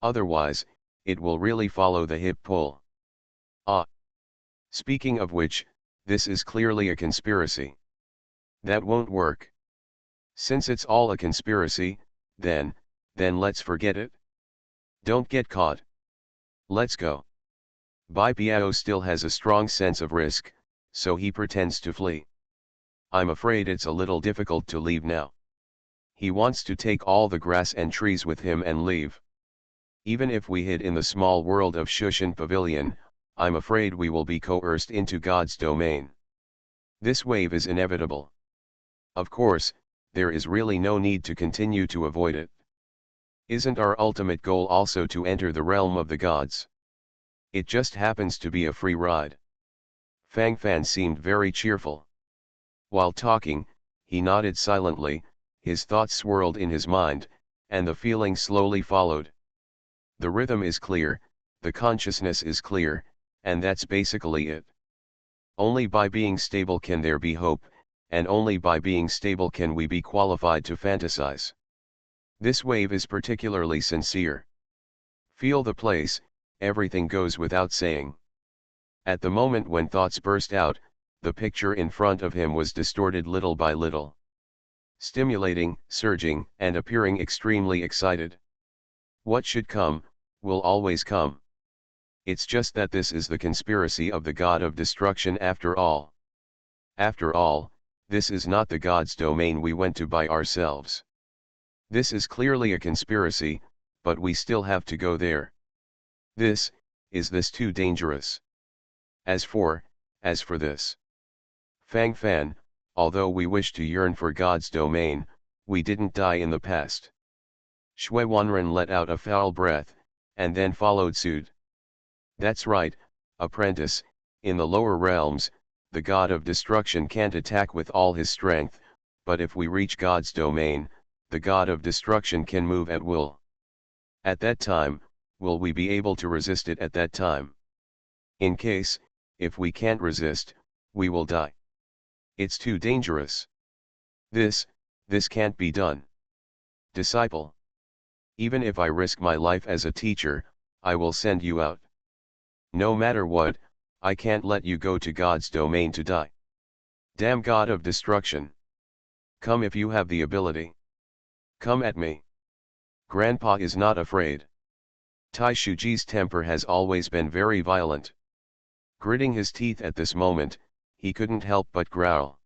Otherwise, it will really follow the hip pull. Ah! Speaking of which, this is clearly a conspiracy. That won't work. Since it's all a conspiracy, then let's forget it. Don't get caught. Let's go. Bai Piao still has a strong sense of risk, so he pretends to flee. I'm afraid it's a little difficult to leave now. He wants to take all the grass and trees with him and leave. Even if we hid in the small world of Shushan Pavilion, I'm afraid we will be coerced into God's domain. This wave is inevitable. Of course, there is really no need to continue to avoid it. Isn't our ultimate goal also to enter the realm of the gods? It just happens to be a free ride. Fang Fan seemed very cheerful. While talking, he nodded silently, his thoughts swirled in his mind, and the feeling slowly followed. The rhythm is clear, the consciousness is clear, and that's basically it. Only by being stable can there be hope, and only by being stable can we be qualified to fantasize. This wave is particularly sincere. Feel the place, everything goes without saying. At the moment when thoughts burst out, the picture in front of him was distorted little by little. Stimulating, surging, and appearing extremely excited. What should come, will always come. It's just that this is the conspiracy of the god of destruction after all. After all, this is not the god's domain we went to by ourselves. This is clearly a conspiracy, but we still have to go there. Is this too dangerous? As for this. Fang Fan, although we wish to yearn for God's domain, we didn't die in the past. Shui Wanren let out a foul breath, and then followed suit. That's right, apprentice, in the lower realms, the god of destruction can't attack with all his strength, but if we reach God's domain, the god of destruction can move at will. At that time, will we be able to resist it at that time? In case, if we can't resist, we will die. It's too dangerous. This can't be done. Disciple. Even if I risk my life as a teacher, I will send you out. No matter what, I can't let you go to God's domain to die. Damn god of destruction. Come if you have the ability. Come at me. Grandpa is not afraid. Tai Shuji's temper has always been very violent. Gritting his teeth at this moment, he couldn't help but growl.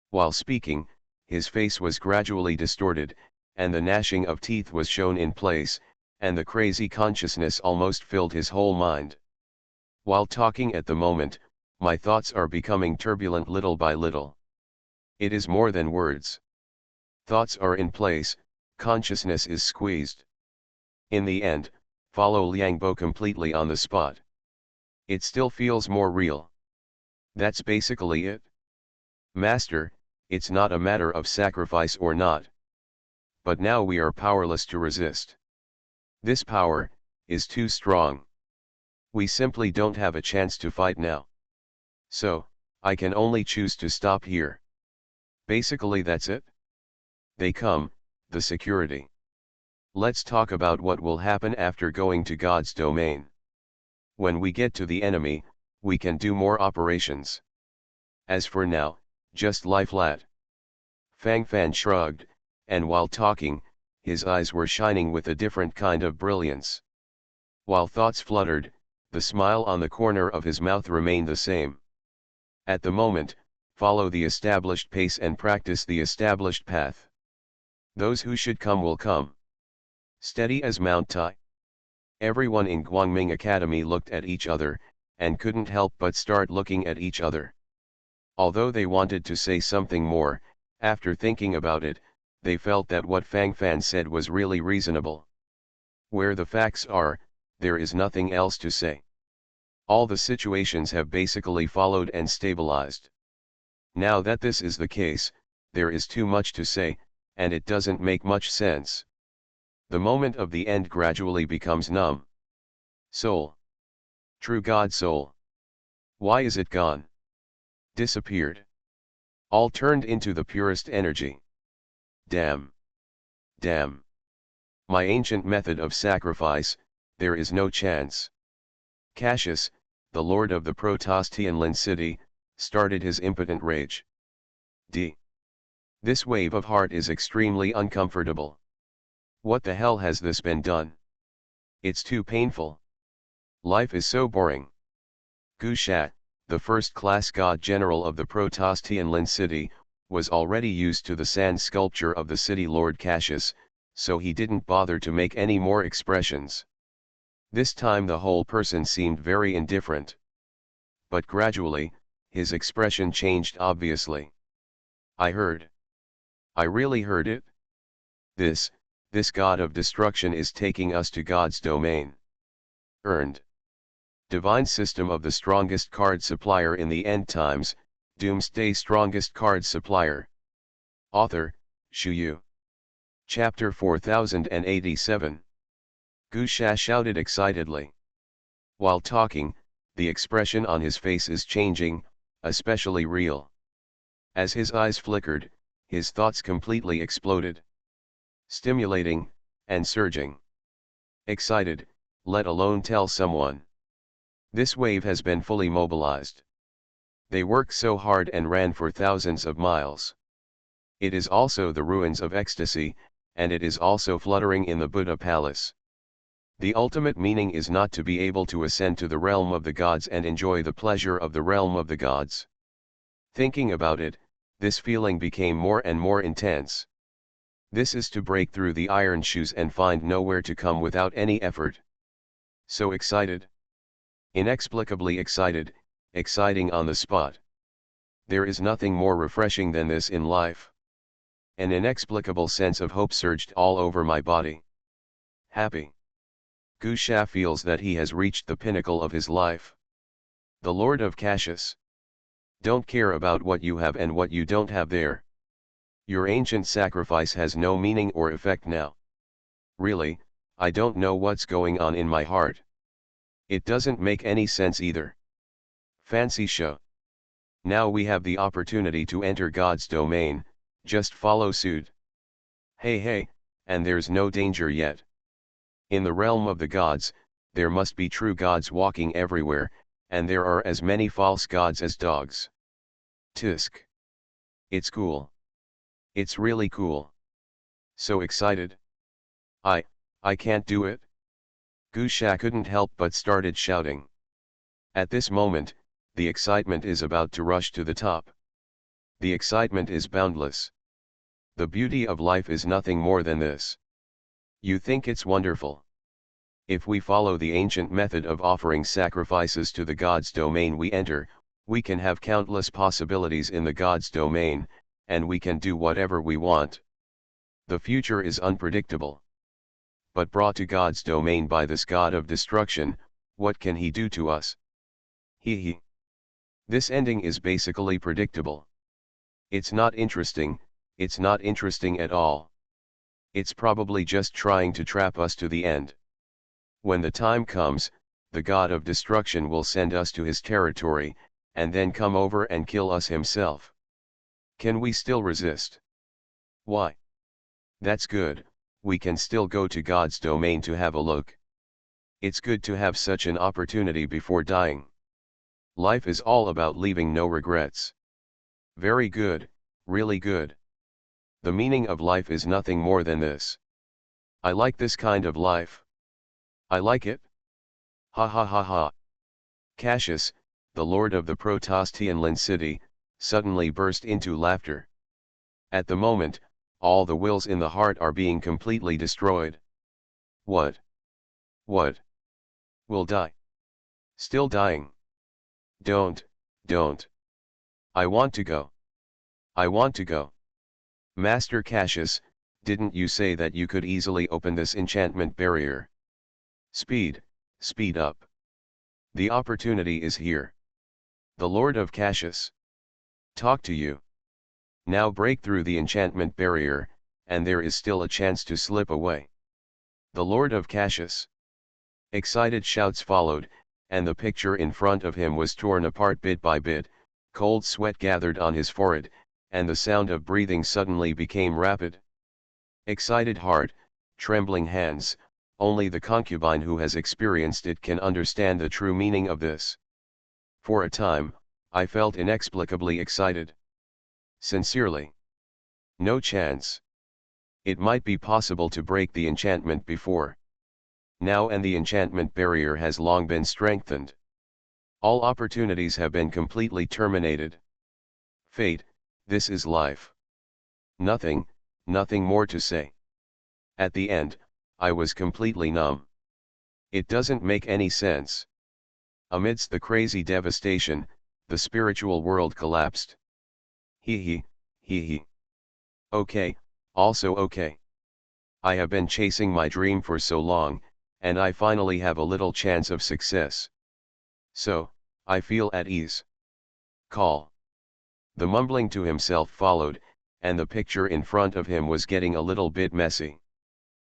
While speaking, his face was gradually distorted, and the gnashing of teeth was shown in place, and the crazy consciousness almost filled his whole mind. While talking at the moment, my thoughts are becoming turbulent little by little. It is more than words. Thoughts are in place, consciousness is squeezed. In the end, follow Liangbo completely on the spot. It still feels more real. That's basically it. Master, it's not a matter of sacrifice or not. But now we are powerless to resist. This power is too strong. We simply don't have a chance to fight now. So, I can only choose to stop here. Basically that's it. They come, the security. Let's talk about what will happen after going to God's domain. When we get to the enemy, we can do more operations. As for now, just lie flat. Fang Fan shrugged, and while talking, his eyes were shining with a different kind of brilliance. While thoughts fluttered, the smile on the corner of his mouth remained the same. At the moment, follow the established pace and practice the established path. Those who should come will come. Steady as Mount Tai. Everyone in Guangming Academy looked at each other, and couldn't help but start looking at each other. Although they wanted to say something more, after thinking about it, they felt that what Fang Fan said was really reasonable. Where the facts are, there is nothing else to say. All the situations have basically followed and stabilized. Now that this is the case, there is too much to say, and it doesn't make much sense. The moment of the end gradually becomes numb. Soul. True God soul. Why is it gone? Disappeared. All turned into the purest energy. Damn. Damn. My ancient method of sacrifice, there is no chance. Cassius, the lord of the Protostianland city, started his impotent rage. D. This wave of heart is extremely uncomfortable. What the hell has this been done? It's too painful. Life is so boring. Gushat, the first-class god general of the Protostianland city, was already used to the sand sculpture of the city lord Cassius, so he didn't bother to make any more expressions. This time the whole person seemed very indifferent. But gradually, his expression changed obviously. I heard. I really heard it. This god of destruction is taking us to God's domain. Earned. Divine system of the strongest card supplier in the end times, Doomsday strongest card supplier. Author, Shu Yu. Chapter 4087. Gusha shouted excitedly. While talking, the expression on his face is changing, especially real. As his eyes flickered, his thoughts completely exploded. Stimulating, and surging. Excited, let alone tell someone. This wave has been fully mobilized. They worked so hard and ran for thousands of miles. It is also the ruins of ecstasy, and it is also fluttering in the Buddha palace. The ultimate meaning is not to be able to ascend to the realm of the gods and enjoy the pleasure of the realm of the gods. Thinking about it, this feeling became more and more intense. This is to break through the iron shoes and find nowhere to come without any effort. So excited. Inexplicably excited, exciting on the spot. There is nothing more refreshing than this in life. An inexplicable sense of hope surged all over my body. Happy. Gusha feels that he has reached the pinnacle of his life. The Lord of Cassius. Don't care about what you have and what you don't have there. Your ancient sacrifice has no meaning or effect now. Really, I don't know what's going on in my heart. It doesn't make any sense either. Fancy show. Now we have the opportunity to enter God's domain, just follow suit. Hey, and there's no danger yet. In the realm of the gods, there must be true gods walking everywhere, and there are as many false gods as dogs. Tisk. It's cool. It's really cool. So excited. I can't do it. Gusha couldn't help but started shouting. At this moment, the excitement is about to rush to the top. The excitement is boundless. The beauty of life is nothing more than this. You think it's wonderful. If we follow the ancient method of offering sacrifices to the God's domain we enter, we can have countless possibilities in the God's domain, and we can do whatever we want. The future is unpredictable. But brought to God's domain by this God of destruction, what can he do to us? He. This ending is basically predictable. It's not interesting at all. It's probably just trying to trap us to the end. When the time comes, the God of destruction will send us to his territory, and then come over and kill us himself. Can we still resist? Why? That's good, we can still go to God's domain to have a look. It's good to have such an opportunity before dying. Life is all about leaving no regrets. Very good, really good. The meaning of life is nothing more than this. I like this kind of life. I like it. Ha ha ha ha. Cassius, the lord of the Protostianland city, suddenly burst into laughter. At the moment, all the wills in the heart are being completely destroyed. What? Will die. Still dying. Don't. I want to go. I want to go. Master Cassius, didn't you say that you could easily open this enchantment barrier? Speed up. The opportunity is here. The Lord of Cassius. Talk to you. Now break through the enchantment barrier, and there is still a chance to slip away. The Lord of Cassius. Excited shouts followed, and the picture in front of him was torn apart bit by bit, cold sweat gathered on his forehead, and the sound of breathing suddenly became rapid. Excited heart, trembling hands, only the concubine who has experienced it can understand the true meaning of this. For a time, I felt inexplicably excited. Sincerely. No chance. It might be possible to break the enchantment before now, and the enchantment barrier has long been strengthened. All opportunities have been completely terminated. Fate, this is life. Nothing more to say. At the end, I was completely numb. It doesn't make any sense. Amidst the crazy devastation, the spiritual world collapsed. Hee. Okay, also okay. I have been chasing my dream for so long, and I finally have a little chance of success. So, I feel at ease. Call. The mumbling to himself followed, and the picture in front of him was getting a little bit messy.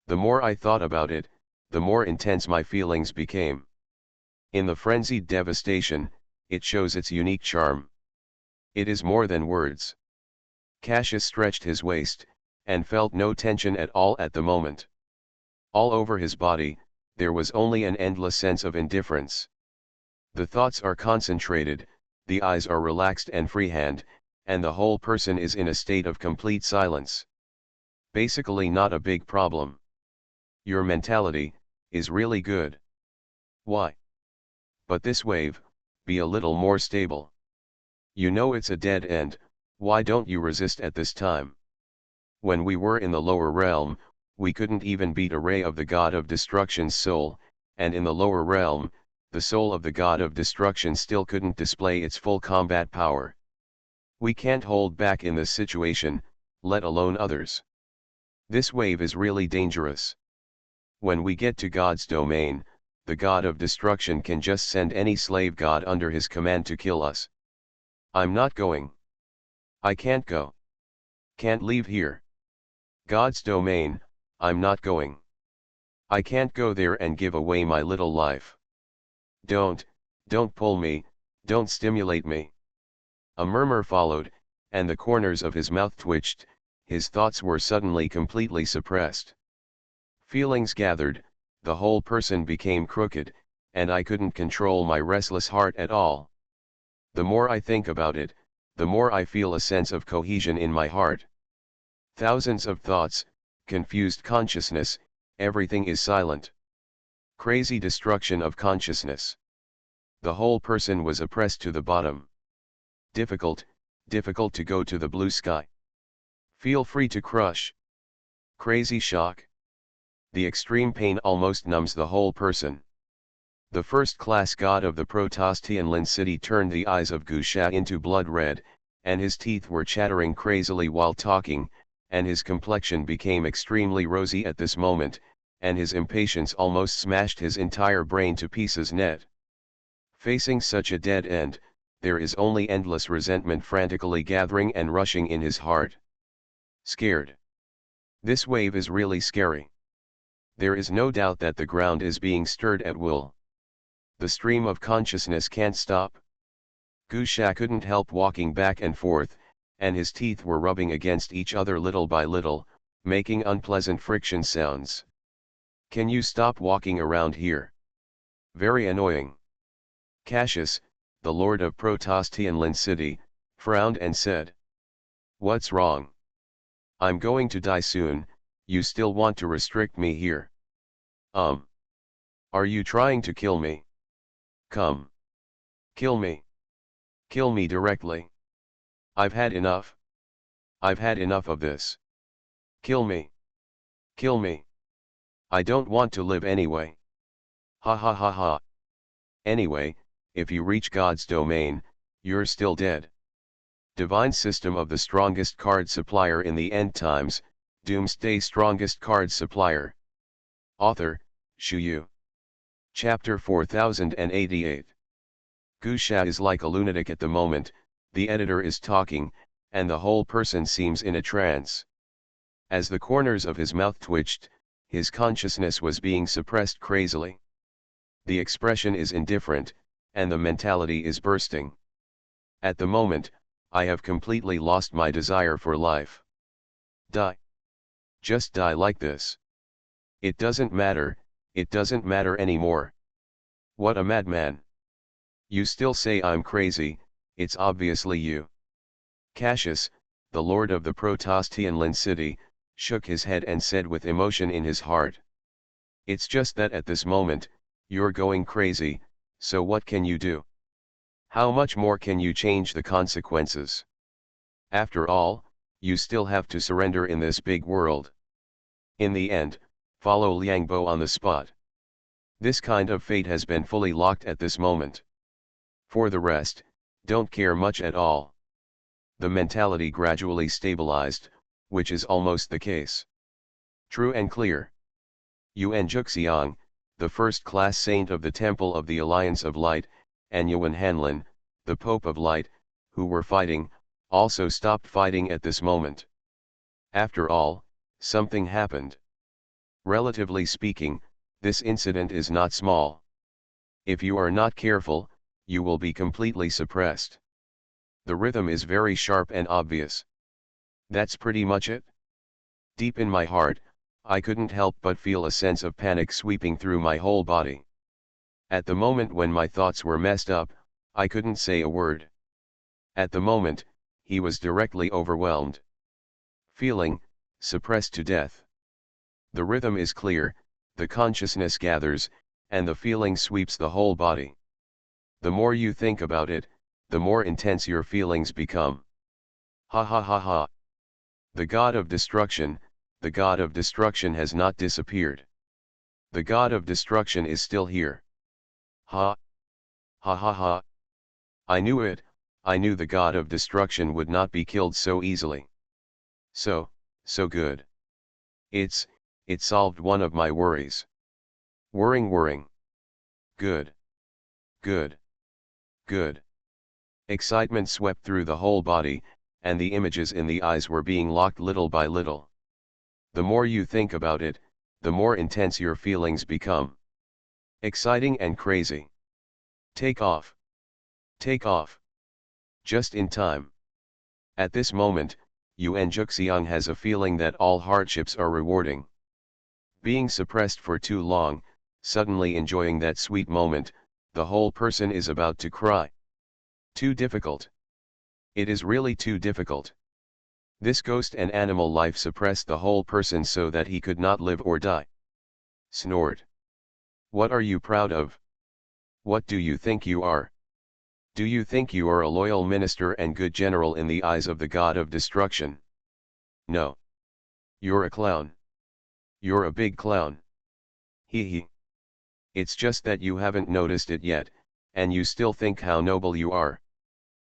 The more I thought about it, the more intense my feelings became. In the frenzied devastation, it shows its unique charm. It is more than words. Cassius stretched his waist, and felt no tension at all at the moment. All over his body, there was only an endless sense of indifference. The thoughts are concentrated, the eyes are relaxed and freehand, and the whole person is in a state of complete silence. Basically not a big problem. Your mentality is really good. Why? But this wave, be a little more stable. You know it's a dead end, why don't you resist at this time? When we were in the lower realm, we couldn't even beat a ray of the god of destruction's soul, and in the lower realm, the soul of the god of destruction still couldn't display its full combat power. We can't hold back in this situation, let alone others. This wave is really dangerous. When we get to God's domain, the god of destruction can just send any slave god under his command to kill us. I'm not going. I can't go. Can't leave here. God's domain, I'm not going. I can't go there and give away my little life. Don't pull me, don't stimulate me. A murmur followed, and the corners of his mouth twitched, his thoughts were suddenly completely suppressed. Feelings gathered, the whole person became crooked, and I couldn't control my restless heart at all. The more I think about it, the more I feel a sense of cohesion in my heart. Thousands of thoughts, confused consciousness, everything is silent. Crazy destruction of consciousness. The whole person was oppressed to the bottom. Difficult to go to the blue sky. Feel free to crush. Crazy shock. The extreme pain almost numbs the whole person. The first-class god of the Protostian city turned the eyes of Gusha into blood red, and his teeth were chattering crazily while talking, and his complexion became extremely rosy at this moment, and his impatience almost smashed his entire brain to pieces net. Facing such a dead end, there is only endless resentment frantically gathering and rushing in his heart. Scared. This wave is really scary. There is no doubt that the ground is being stirred at will. The stream of consciousness can't stop. Gusha couldn't help walking back and forth, and his teeth were rubbing against each other little by little, making unpleasant friction sounds. Can you stop walking around here? Very annoying. Cassius, the lord of Protostian city, frowned and said. What's wrong? I'm going to die soon, you still want to restrict me here? Are you trying to kill me? Come. Kill me. Kill me directly. I've had enough. I've had enough of this. Kill me. Kill me. I don't want to live anyway. Ha ha ha ha. Anyway, if you reach God's domain, you're still dead. Divine system of the strongest card supplier in the end times, Doomsday strongest card supplier. Author, Shu Yu. Chapter 4088. Gusha is like a lunatic at the moment, the editor is talking, and the whole person seems in a trance. As the corners of his mouth twitched, his consciousness was being suppressed crazily. The expression is indifferent, and the mentality is bursting. At the moment, I have completely lost my desire for life. Die. Just die like this. It doesn't matter anymore. What a madman. You still say I'm crazy, it's obviously you. Cassius, the lord of the Protostianland city, shook his head and said with emotion in his heart. It's just that at this moment, you're going crazy, so what can you do? How much more can you change the consequences? After all, you still have to surrender in this big world. In the end, follow Liangbo on the spot. This kind of fate has been fully locked at this moment. For the rest, don't care much at all. The mentality gradually stabilized, which is almost the case. True and clear. Yuan Juxiang, the first-class saint of the Temple of the Alliance of Light, and Yuan Hanlin, the Pope of Light, who were fighting, also stopped fighting at this moment. After all, something happened. Relatively speaking, this incident is not small. If you are not careful, you will be completely suppressed. The rhythm is very sharp and obvious. That's pretty much it. Deep in my heart, I couldn't help but feel a sense of panic sweeping through my whole body. At the moment when my thoughts were messed up, I couldn't say a word. At the moment, he was directly overwhelmed. Feeling, suppressed to death. The rhythm is clear, the consciousness gathers, and the feeling sweeps the whole body. The more you think about it, the more intense your feelings become. Ha ha ha ha. The god of destruction has not disappeared. The god of destruction is still here. Ha. Ha ha ha. I knew it, I knew the god of destruction would not be killed so easily. So good. It solved one of my worries. Worrying. Good. Excitement swept through the whole body, and the images in the eyes were being locked little by little. The more you think about it, the more intense your feelings become. Exciting and crazy. Take off. Just in time. At this moment, Yuan Juxiang has a feeling that all hardships are rewarding. Being suppressed for too long, suddenly enjoying that sweet moment, the whole person is about to cry. Too difficult. It is really too difficult. This ghost and animal life suppressed the whole person so that he could not live or die. Snort. What are you proud of? What do you think you are? Do you think you are a loyal minister and good general in the eyes of the god of destruction? No. You're a clown. You're a big clown. Hee. It's just that you haven't noticed it yet, and you still think how noble you are.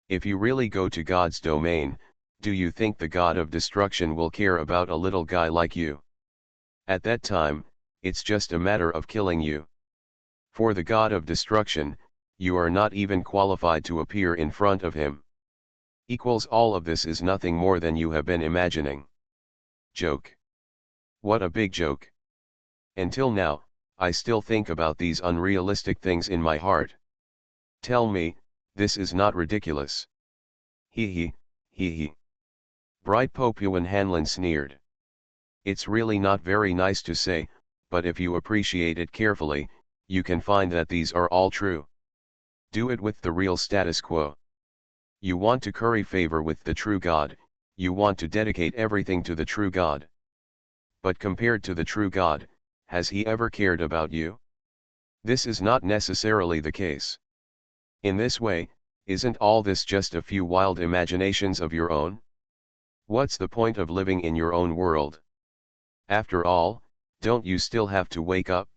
If you really go to God's domain, do you think the god of destruction will care about a little guy like you? At that time, it's just a matter of killing you. For the god of destruction, you are not even qualified to appear in front of him. All of this is nothing more than you have been imagining. Joke. What a big joke. Until now, I still think about these unrealistic things in my heart. Tell me, this is not ridiculous. Hee. Bright Pope Yuan Hanlin sneered. It's really not very nice to say, but if you appreciate it carefully, you can find that these are all true. Do it with the real status quo. You want to curry favor with the true God, you want to dedicate everything to the true God. But compared to the true God, has he ever cared about you? This is not necessarily the case. In this way, isn't all this just a few wild imaginations of your own? What's the point of living in your own world? After all, don't you still have to wake up?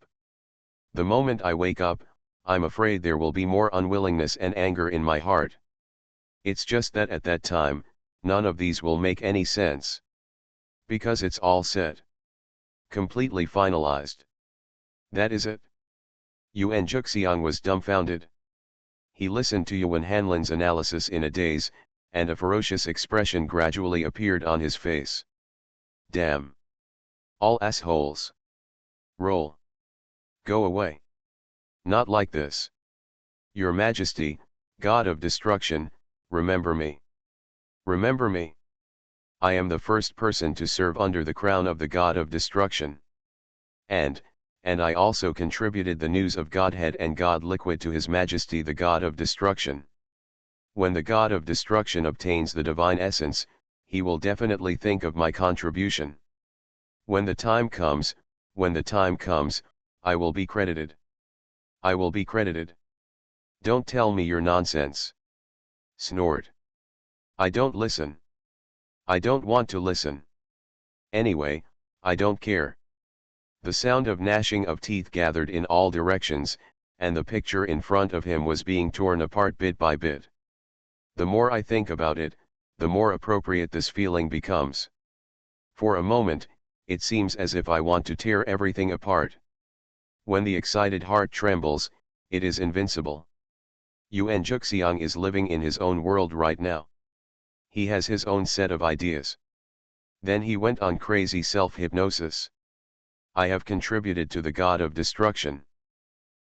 The moment I wake up, I'm afraid there will be more unwillingness and anger in my heart. It's just that at that time, none of these will make any sense. Because it's all set. Completely finalized. That is it. Yuan Juxiang was dumbfounded. He listened to Yuan Hanlin's analysis in a daze, and a ferocious expression gradually appeared on his face. Damn. All assholes. Roll. Go away. Not like this. Your Majesty, God of Destruction, remember me. Remember me. I am the first person to serve under the crown of the God of Destruction. And I also contributed the news of Godhead and God Liquid to His Majesty the God of Destruction. When the God of Destruction obtains the divine essence, he will definitely think of my contribution. When the time comes, I will be credited. I will be credited. Don't tell me your nonsense. Snort. I don't listen. I don't want to listen. Anyway, I don't care. The sound of gnashing of teeth gathered in all directions, and the picture in front of him was being torn apart bit by bit. The more I think about it, the more appropriate this feeling becomes. For a moment, it seems as if I want to tear everything apart. When the excited heart trembles, it is invincible. Yuan Juxiang is living in his own world right now. He has his own set of ideas. Then he went on crazy self-hypnosis. I have contributed to the God of Destruction.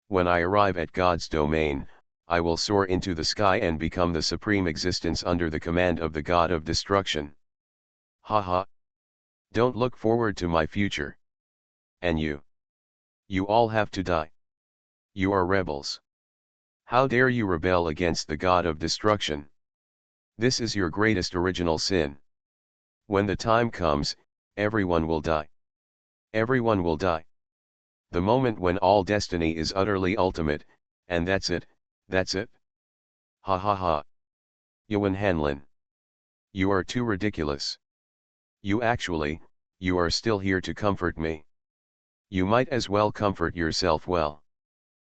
When I arrive at God's domain, I will soar into the sky and become the supreme existence under the command of the God of Destruction. Ha ha. Don't look forward to my future. And you? You all have to die. You are rebels. How dare you rebel against the God of Destruction? This is your greatest original sin. When the time comes, everyone will die. Everyone will die. The moment when all destiny is utterly ultimate, and that's it, that's it. Ha ha ha. Yuan Hanlin. You are too ridiculous. You are still here to comfort me. You might as well comfort yourself well.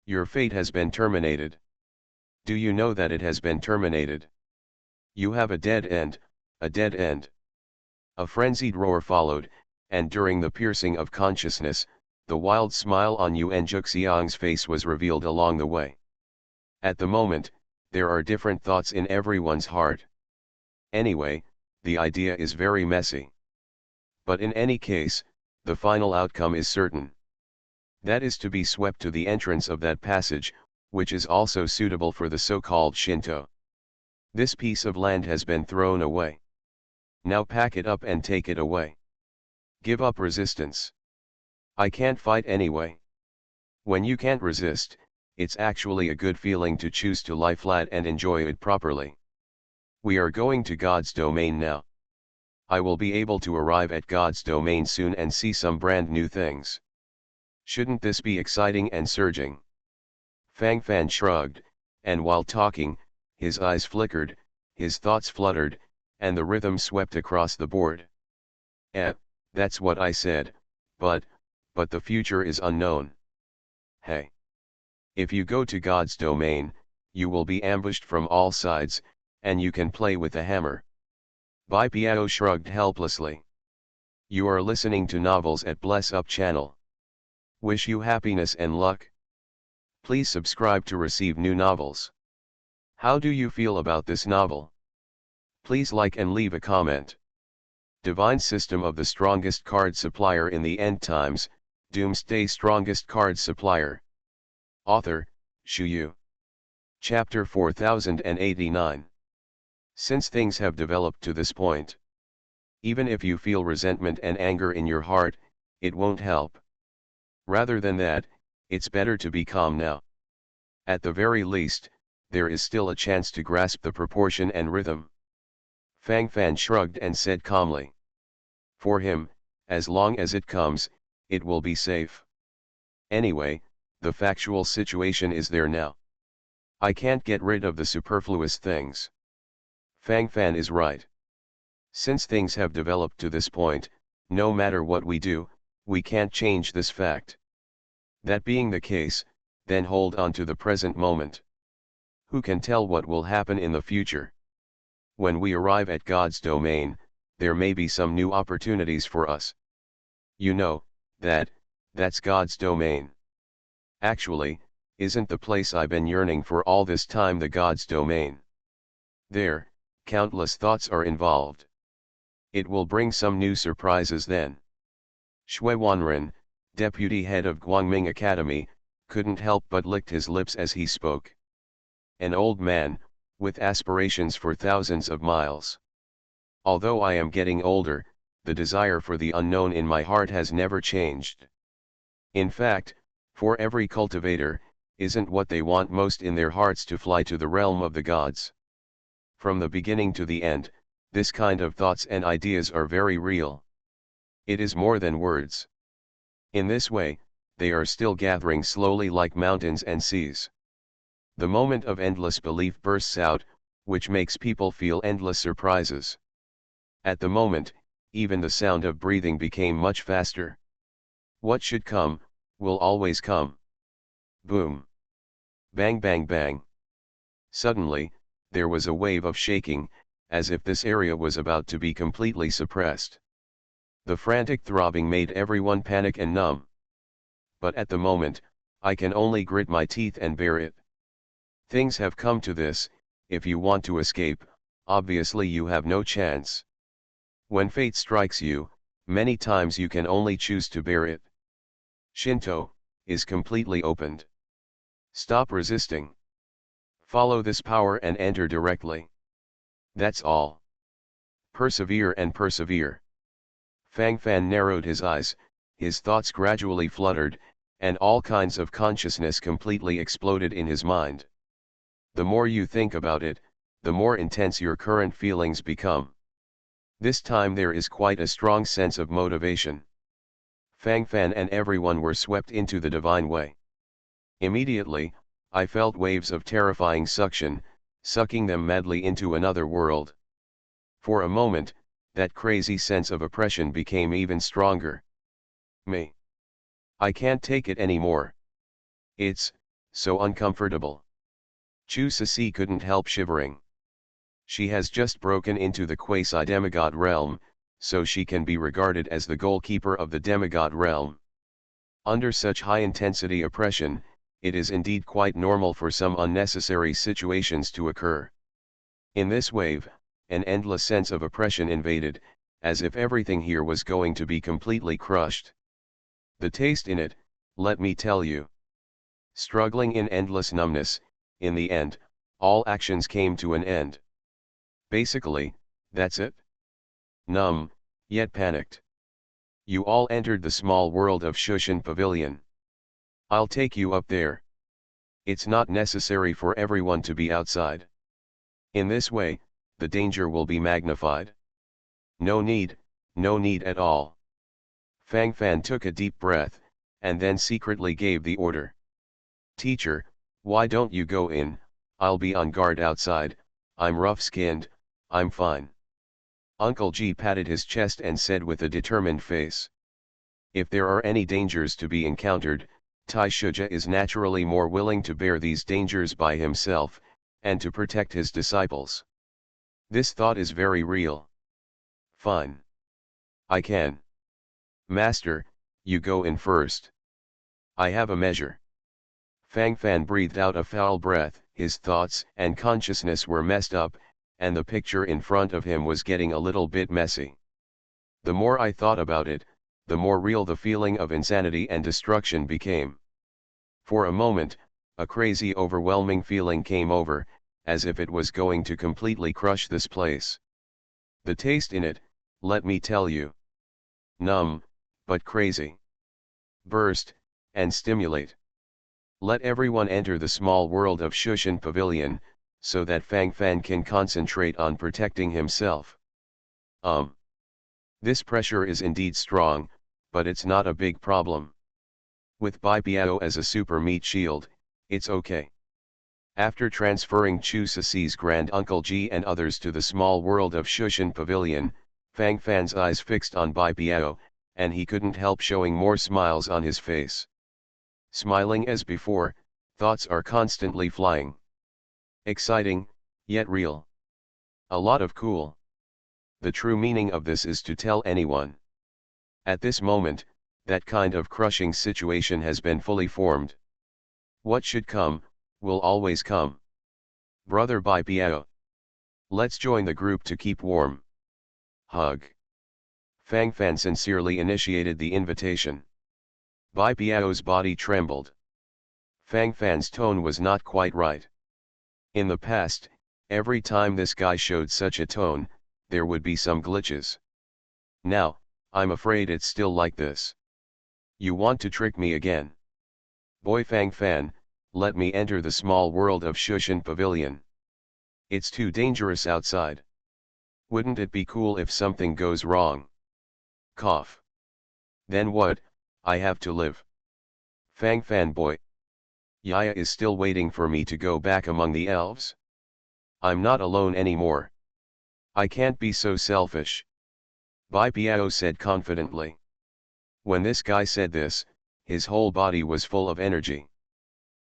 Your fate has been terminated. Do you know that it has been terminated? You have a dead end, a dead end. A frenzied roar followed, and during the piercing of consciousness, the wild smile on Yuan Juxiang's face was revealed along the way. At the moment, there are different thoughts in everyone's heart. Anyway, the idea is very messy. But in any case, the final outcome is certain. That is to be swept to the entrance of that passage, which is also suitable for the so-called Shinto. This piece of land has been thrown away. Now pack it up and take it away. Give up resistance. I can't fight anyway. When you can't resist, it's actually a good feeling to choose to lie flat and enjoy it properly. We are going to God's domain now. I will be able to arrive at God's domain soon and see some brand new things. Shouldn't this be exciting and surging? Fang Fan shrugged, and while talking, his eyes flickered, his thoughts fluttered, and the rhythm swept across the board. That's what I said, but the future is unknown. Hey. If you go to God's domain, you will be ambushed from all sides, and you can play with a hammer. Bai Piao shrugged helplessly. You are listening to novels at Bless Up channel. Wish you happiness and luck. Please subscribe to receive new novels. How do you feel about this novel? Please like and leave a comment. Divine System of the Strongest Card Supplier in the End Times, Doomsday Strongest Card Supplier. Author, Shu Yu. Chapter 4089. Since things have developed to this point, even if you feel resentment and anger in your heart, it won't help. Rather than that, it's better to be calm now. At the very least, there is still a chance to grasp the proportion and rhythm. Fang Fan shrugged and said calmly. For him, as long as it comes, it will be safe. Anyway, the factual situation is there now. I can't get rid of the superfluous things. Fang Fan is right. Since things have developed to this point, no matter what we do, we can't change this fact. That being the case, then hold on to the present moment. Who can tell what will happen in the future? When we arrive at God's domain, there may be some new opportunities for us. You know, that's God's domain. Actually, isn't the place I've been yearning for all this time the God's domain? There, countless thoughts are involved. It will bring some new surprises then. Shui Wanren, deputy head of Guangming Academy, couldn't help but licked his lips as he spoke. An old man, with aspirations for thousands of miles. Although I am getting older, the desire for the unknown in my heart has never changed. In fact, for every cultivator, isn't what they want most in their hearts to fly to the realm of the gods? From the beginning to the end, this kind of thoughts and ideas are very real. It is more than words. In this way, they are still gathering slowly like mountains and seas. The moment of endless belief bursts out, which makes people feel endless surprises. At the moment, even the sound of breathing became much faster. What should come, will always come. Boom. Bang bang bang. Suddenly, there was a wave of shaking, as if this area was about to be completely suppressed. The frantic throbbing made everyone panic and numb. But at the moment, I can only grit my teeth and bear it. Things have come to this, if you want to escape, obviously you have no chance. When fate strikes you, many times you can only choose to bear it. Shinto is completely opened. Stop resisting. Follow this power and enter directly. That's all. Persevere and persevere. Fang Fan narrowed his eyes, his thoughts gradually fluttered, and all kinds of consciousness completely exploded in his mind. The more you think about it, the more intense your current feelings become. This time there is quite a strong sense of motivation. Fang Fan and everyone were swept into the divine way. Immediately, I felt waves of terrifying suction, sucking them madly into another world. For a moment, that crazy sense of oppression became even stronger. Me. I can't take it anymore. It's so uncomfortable. Chu Ceci couldn't help shivering. She has just broken into the quasi-demigod realm, so she can be regarded as the goalkeeper of the demigod realm. Under such high-intensity oppression, it is indeed quite normal for some unnecessary situations to occur. In this wave, an endless sense of oppression invaded, as if everything here was going to be completely crushed. The taste in it, let me tell you. Struggling in endless numbness, in the end, all actions came to an end. Basically, that's it. Numb, yet panicked. You all entered the small world of Shushan Pavilion. I'll take you up there. It's not necessary for everyone to be outside. In this way, the danger will be magnified. No need at all. Fang Fan took a deep breath, and then secretly gave the order. Teacher, why don't you go in? I'll be on guard outside. I'm rough-skinned, I'm fine. Uncle G patted his chest and said with a determined face. If there are any dangers to be encountered, Tai Shuja is naturally more willing to bear these dangers by himself, and to protect his disciples. This thought is very real. Fine. I can. Master, you go in first. I have a measure. Fang Fan breathed out a foul breath, his thoughts and consciousness were messed up, and the picture in front of him was getting a little bit messy. The more I thought about it, the more real the feeling of insanity and destruction became. For a moment, a crazy overwhelming feeling came over, as if it was going to completely crush this place. The taste in it, let me tell you. Numb, but crazy. Burst, and stimulate. Let everyone enter the small world of Shushan Pavilion, so that Fang Fan can concentrate on protecting himself. This pressure is indeed strong, but it's not a big problem. With Bai Biao as a super meat shield, it's okay. After transferring Chu Ceci's grand uncle G and others to the small world of Shushan Pavilion, Fang Fan's eyes fixed on Bai Biao, and he couldn't help showing more smiles on his face. Smiling as before, thoughts are constantly flying. Exciting, yet real. A lot of cool. The true meaning of this is to tell anyone. At this moment, that kind of crushing situation has been fully formed. What should come, will always come. Brother by Piao. Let's join the group to keep warm. Hug. Fang Fan sincerely initiated the invitation. Bai Piao's body trembled. Fang Fan's tone was not quite right. In the past, every time this guy showed such a tone, there would be some glitches. Now, I'm afraid it's still like this. You want to trick me again? Boy Fang Fan, let me enter the small world of Shushan Pavilion. It's too dangerous outside. Wouldn't it be cool if something goes wrong? Cough. Then what? I have to live. Fang Fan boy. Yaya is still waiting for me to go back among the elves. I'm not alone anymore. I can't be so selfish. Bai Piao said confidently. When this guy said this, his whole body was full of energy.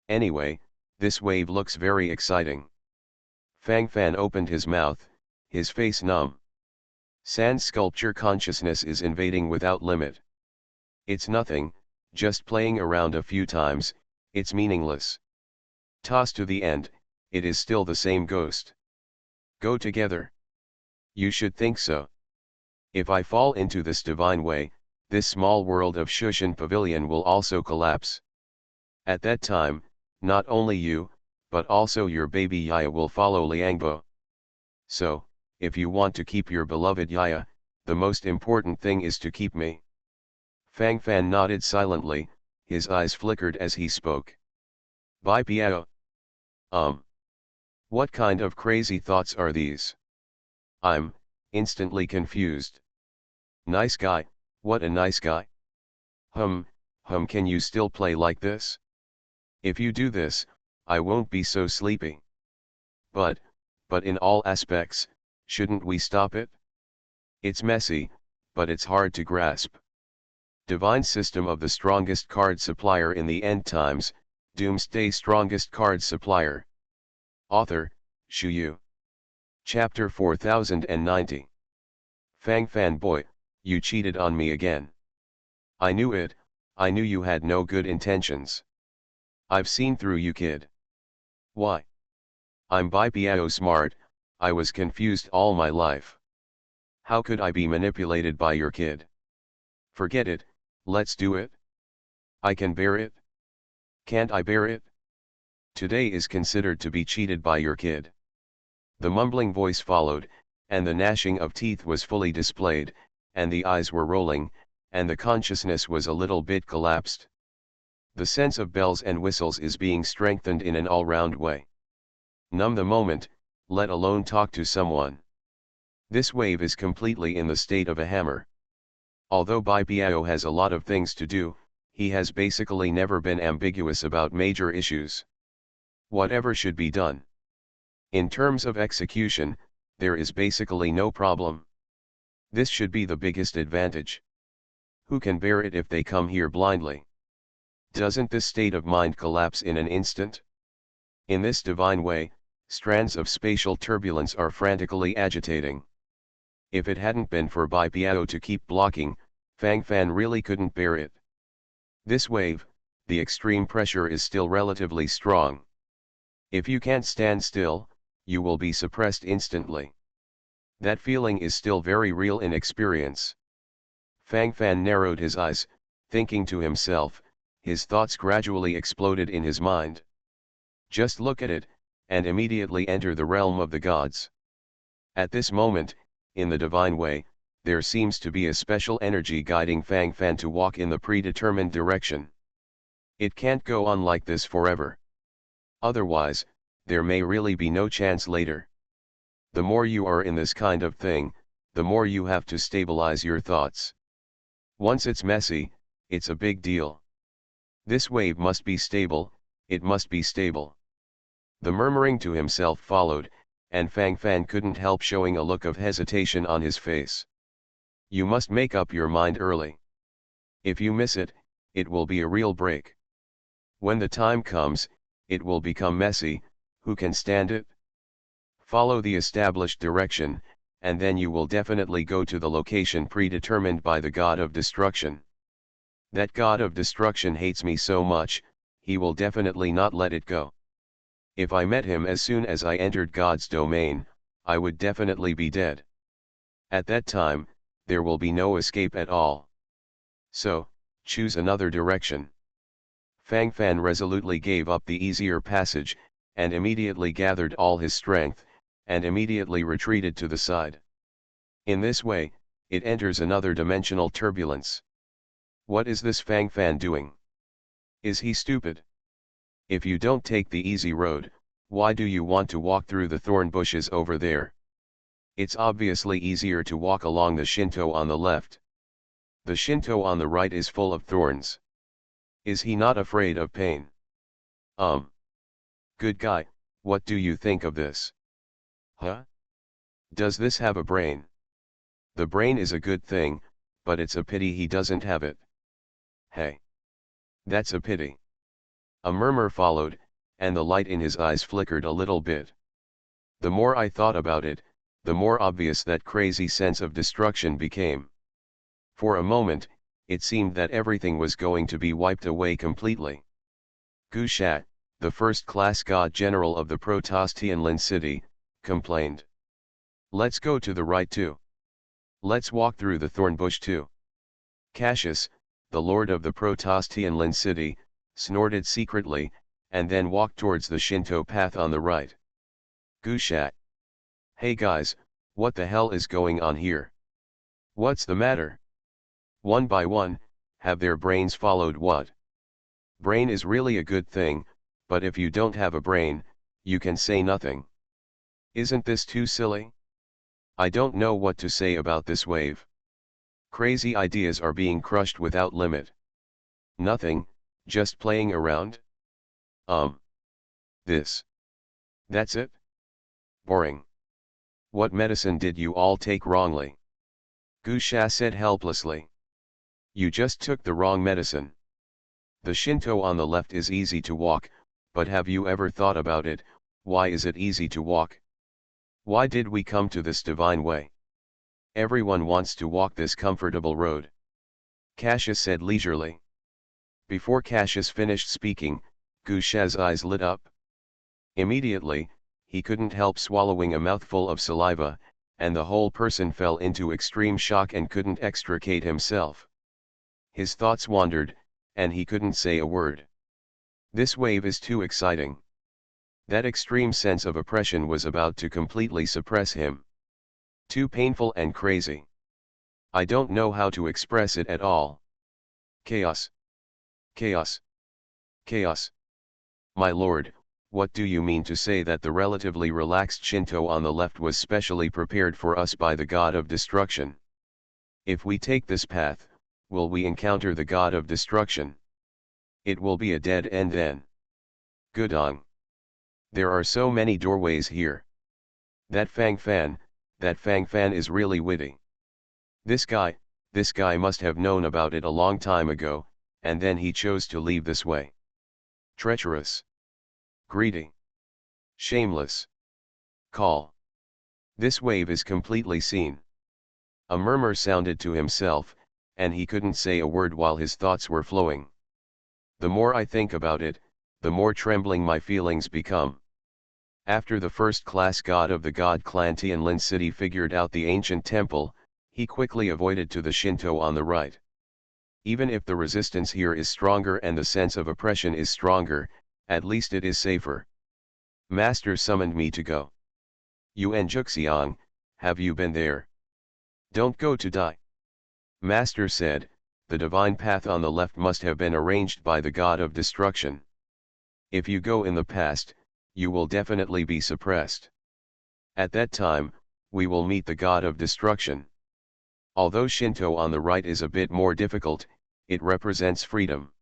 Anyway, this wave looks very exciting. Fang Fan opened his mouth, his face numb. Sand sculpture consciousness is invading without limit. It's nothing, just playing around a few times, it's meaningless. Toss to the end, it is still the same ghost. Go together. You should think so. If I fall into this divine way, this small world of Shushan Pavilion will also collapse. At that time, not only you, but also your baby Yaya will follow Liangbo. So, if you want to keep your beloved Yaya, the most important thing is to keep me. Fang Fan nodded silently, his eyes flickered as he spoke. Bai Piao. What kind of crazy thoughts are these? I'm instantly confused. Nice guy, what a nice guy. Can you still play like this? If you do this, I won't be so sleepy. But in all aspects, shouldn't we stop it? It's messy, but it's hard to grasp. Divine system of the strongest card supplier in the end times, Doomsday strongest card supplier. Author, Shu Yu. Chapter 4090. Fang Fan boy, you cheated on me again. I knew it, I knew you had no good intentions. I've seen through you kid. Why? I'm Bai Piao smart, I was confused all my life. How could I be manipulated by your kid? Forget it, let's do it. I can bear it. Can't I bear it? Today is considered to be cheated by your kid. The mumbling voice followed, and the gnashing of teeth was fully displayed, and the eyes were rolling, and the consciousness was a little bit collapsed. The sense of bells and whistles is being strengthened in an all-round way. Numb the moment, let alone talk to someone. This wave is completely in the state of a hammer. Although Bai Piao has a lot of things to do, he has basically never been ambiguous about major issues. Whatever should be done. In terms of execution, there is basically no problem. This should be the biggest advantage. Who can bear it if they come here blindly? Doesn't this state of mind collapse in an instant? In this divine way, strands of spatial turbulence are frantically agitating. If it hadn't been for Bai Piao to keep blocking, Fang Fan really couldn't bear it. This wave, the extreme pressure is still relatively strong. If you can't stand still, you will be suppressed instantly. That feeling is still very real in experience. Fang Fan narrowed his eyes, thinking to himself, his thoughts gradually exploded in his mind. Just look at it, and immediately enter the realm of the gods. At this moment, in the divine way, there seems to be a special energy guiding Fang Fan to walk in the predetermined direction. It can't go on like this forever. Otherwise, there may really be no chance later. The more you are in this kind of thing, the more you have to stabilize your thoughts. Once it's messy, it's a big deal. This wave must be stable, it must be stable. The murmuring to himself followed, and Fang Fan couldn't help showing a look of hesitation on his face. You must make up your mind early. If you miss it, it will be a real break. When the time comes, it will become messy. Who can stand it? Follow the established direction, and then you will definitely go to the location predetermined by the god of destruction. That god of destruction hates me so much, he will definitely not let it go. If I met him as soon as I entered God's domain, I would definitely be dead. At that time, there will be no escape at all. So, choose another direction. Fang Fan resolutely gave up the easier passage, and immediately gathered all his strength, and immediately retreated to the side. In this way, it enters another dimensional turbulence. What is this Fang Fan doing? Is he stupid? If you don't take the easy road, why do you want to walk through the thorn bushes over there? It's obviously easier to walk along the Shinto on the left. The Shinto on the right is full of thorns. Is he not afraid of pain? Good guy, what do you think of this? Huh? Does this have a brain? The brain is a good thing, but it's a pity he doesn't have it. Hey. That's a pity. A murmur followed, and the light in his eyes flickered a little bit. The more I thought about it, the more obvious that crazy sense of destruction became. For a moment, it seemed that everything was going to be wiped away completely. Gu Shat, the first-class god general of the Protostianlin city, complained. Let's go to the right too. Let's walk through the thorn bush too. Cassius, the lord of the Protostianlin city, snorted secretly, and then walked towards the Shinto path on the right. Gu Shat. Hey guys, what the hell is going on here? What's the matter? One by one, have their brains followed what? Brain is really a good thing, but if you don't have a brain, you can say nothing. Isn't this too silly? I don't know what to say about this wave. Crazy ideas are being crushed without limit. Nothing, just playing around? This. That's it? Boring. What medicine did you all take wrongly? Gu Sha said helplessly. You just took the wrong medicine. The Shinto on the left is easy to walk, but have you ever thought about it? Why is it easy to walk? Why did we come to this divine way? Everyone wants to walk this comfortable road. Cassius said leisurely. Before Cassius finished speaking, Gu Sha's eyes lit up. Immediately, he couldn't help swallowing a mouthful of saliva, and the whole person fell into extreme shock and couldn't extricate himself. His thoughts wandered, and he couldn't say a word. This wave is too exciting. That extreme sense of oppression was about to completely suppress him. Too painful and crazy. I don't know how to express it at all. Chaos. Chaos. Chaos. My lord, what do you mean to say that the relatively relaxed Shinto on the left was specially prepared for us by the god of destruction? If we take this path, will we encounter the god of destruction? It will be a dead end then. Gudong. There are so many doorways here. That Fang Fan is really witty. This guy must have known about it a long time ago, and then he chose to leave this way. Treacherous. Greedy. Shameless. Call. This wave is completely seen. A murmur sounded to himself, and he couldn't say a word while his thoughts were flowing. The more I think about it, the more trembling my feelings become. After the first-class god of the god clan Tianlin city figured out the ancient temple, he quickly avoided to the Shinto on the right. Even if the resistance here is stronger and the sense of oppression is stronger, at least it is safer. Master summoned me to go. Yuan Juxiang, have you been there? Don't go to die. Master said, the divine path on the left must have been arranged by the god of destruction. If you go in the past, you will definitely be suppressed. At that time, we will meet the god of destruction. Although Shinto on the right is a bit more difficult, it represents freedom.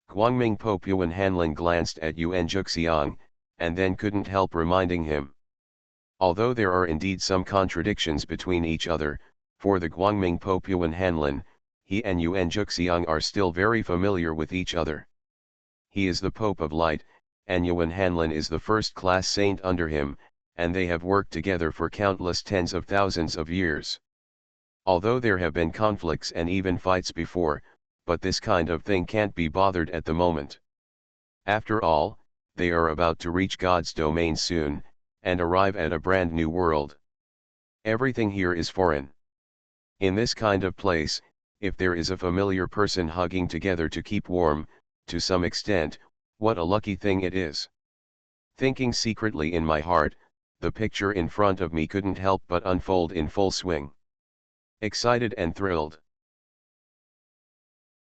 Guangming Popuan Hanlin glanced at Yuan Juxiang, and then couldn't help reminding him. Although there are indeed some contradictions between each other, for the Guangming Popuan Hanlin, he and Yuan Juxiang are still very familiar with each other. he is the Pope of Light, and Yuan Hanlin is the first-class saint under him, and they have worked together for countless tens of thousands of years. Although there have been conflicts and even fights before, but this kind of thing can't be bothered at the moment. After all, they are about to reach God's domain soon, and arrive at a brand new world. Everything here is foreign. In this kind of place, if there is a familiar person hugging together to keep warm, to some extent, what a lucky thing it is. Thinking secretly in my heart, the picture in front of me couldn't help but unfold in full swing. Excited and thrilled.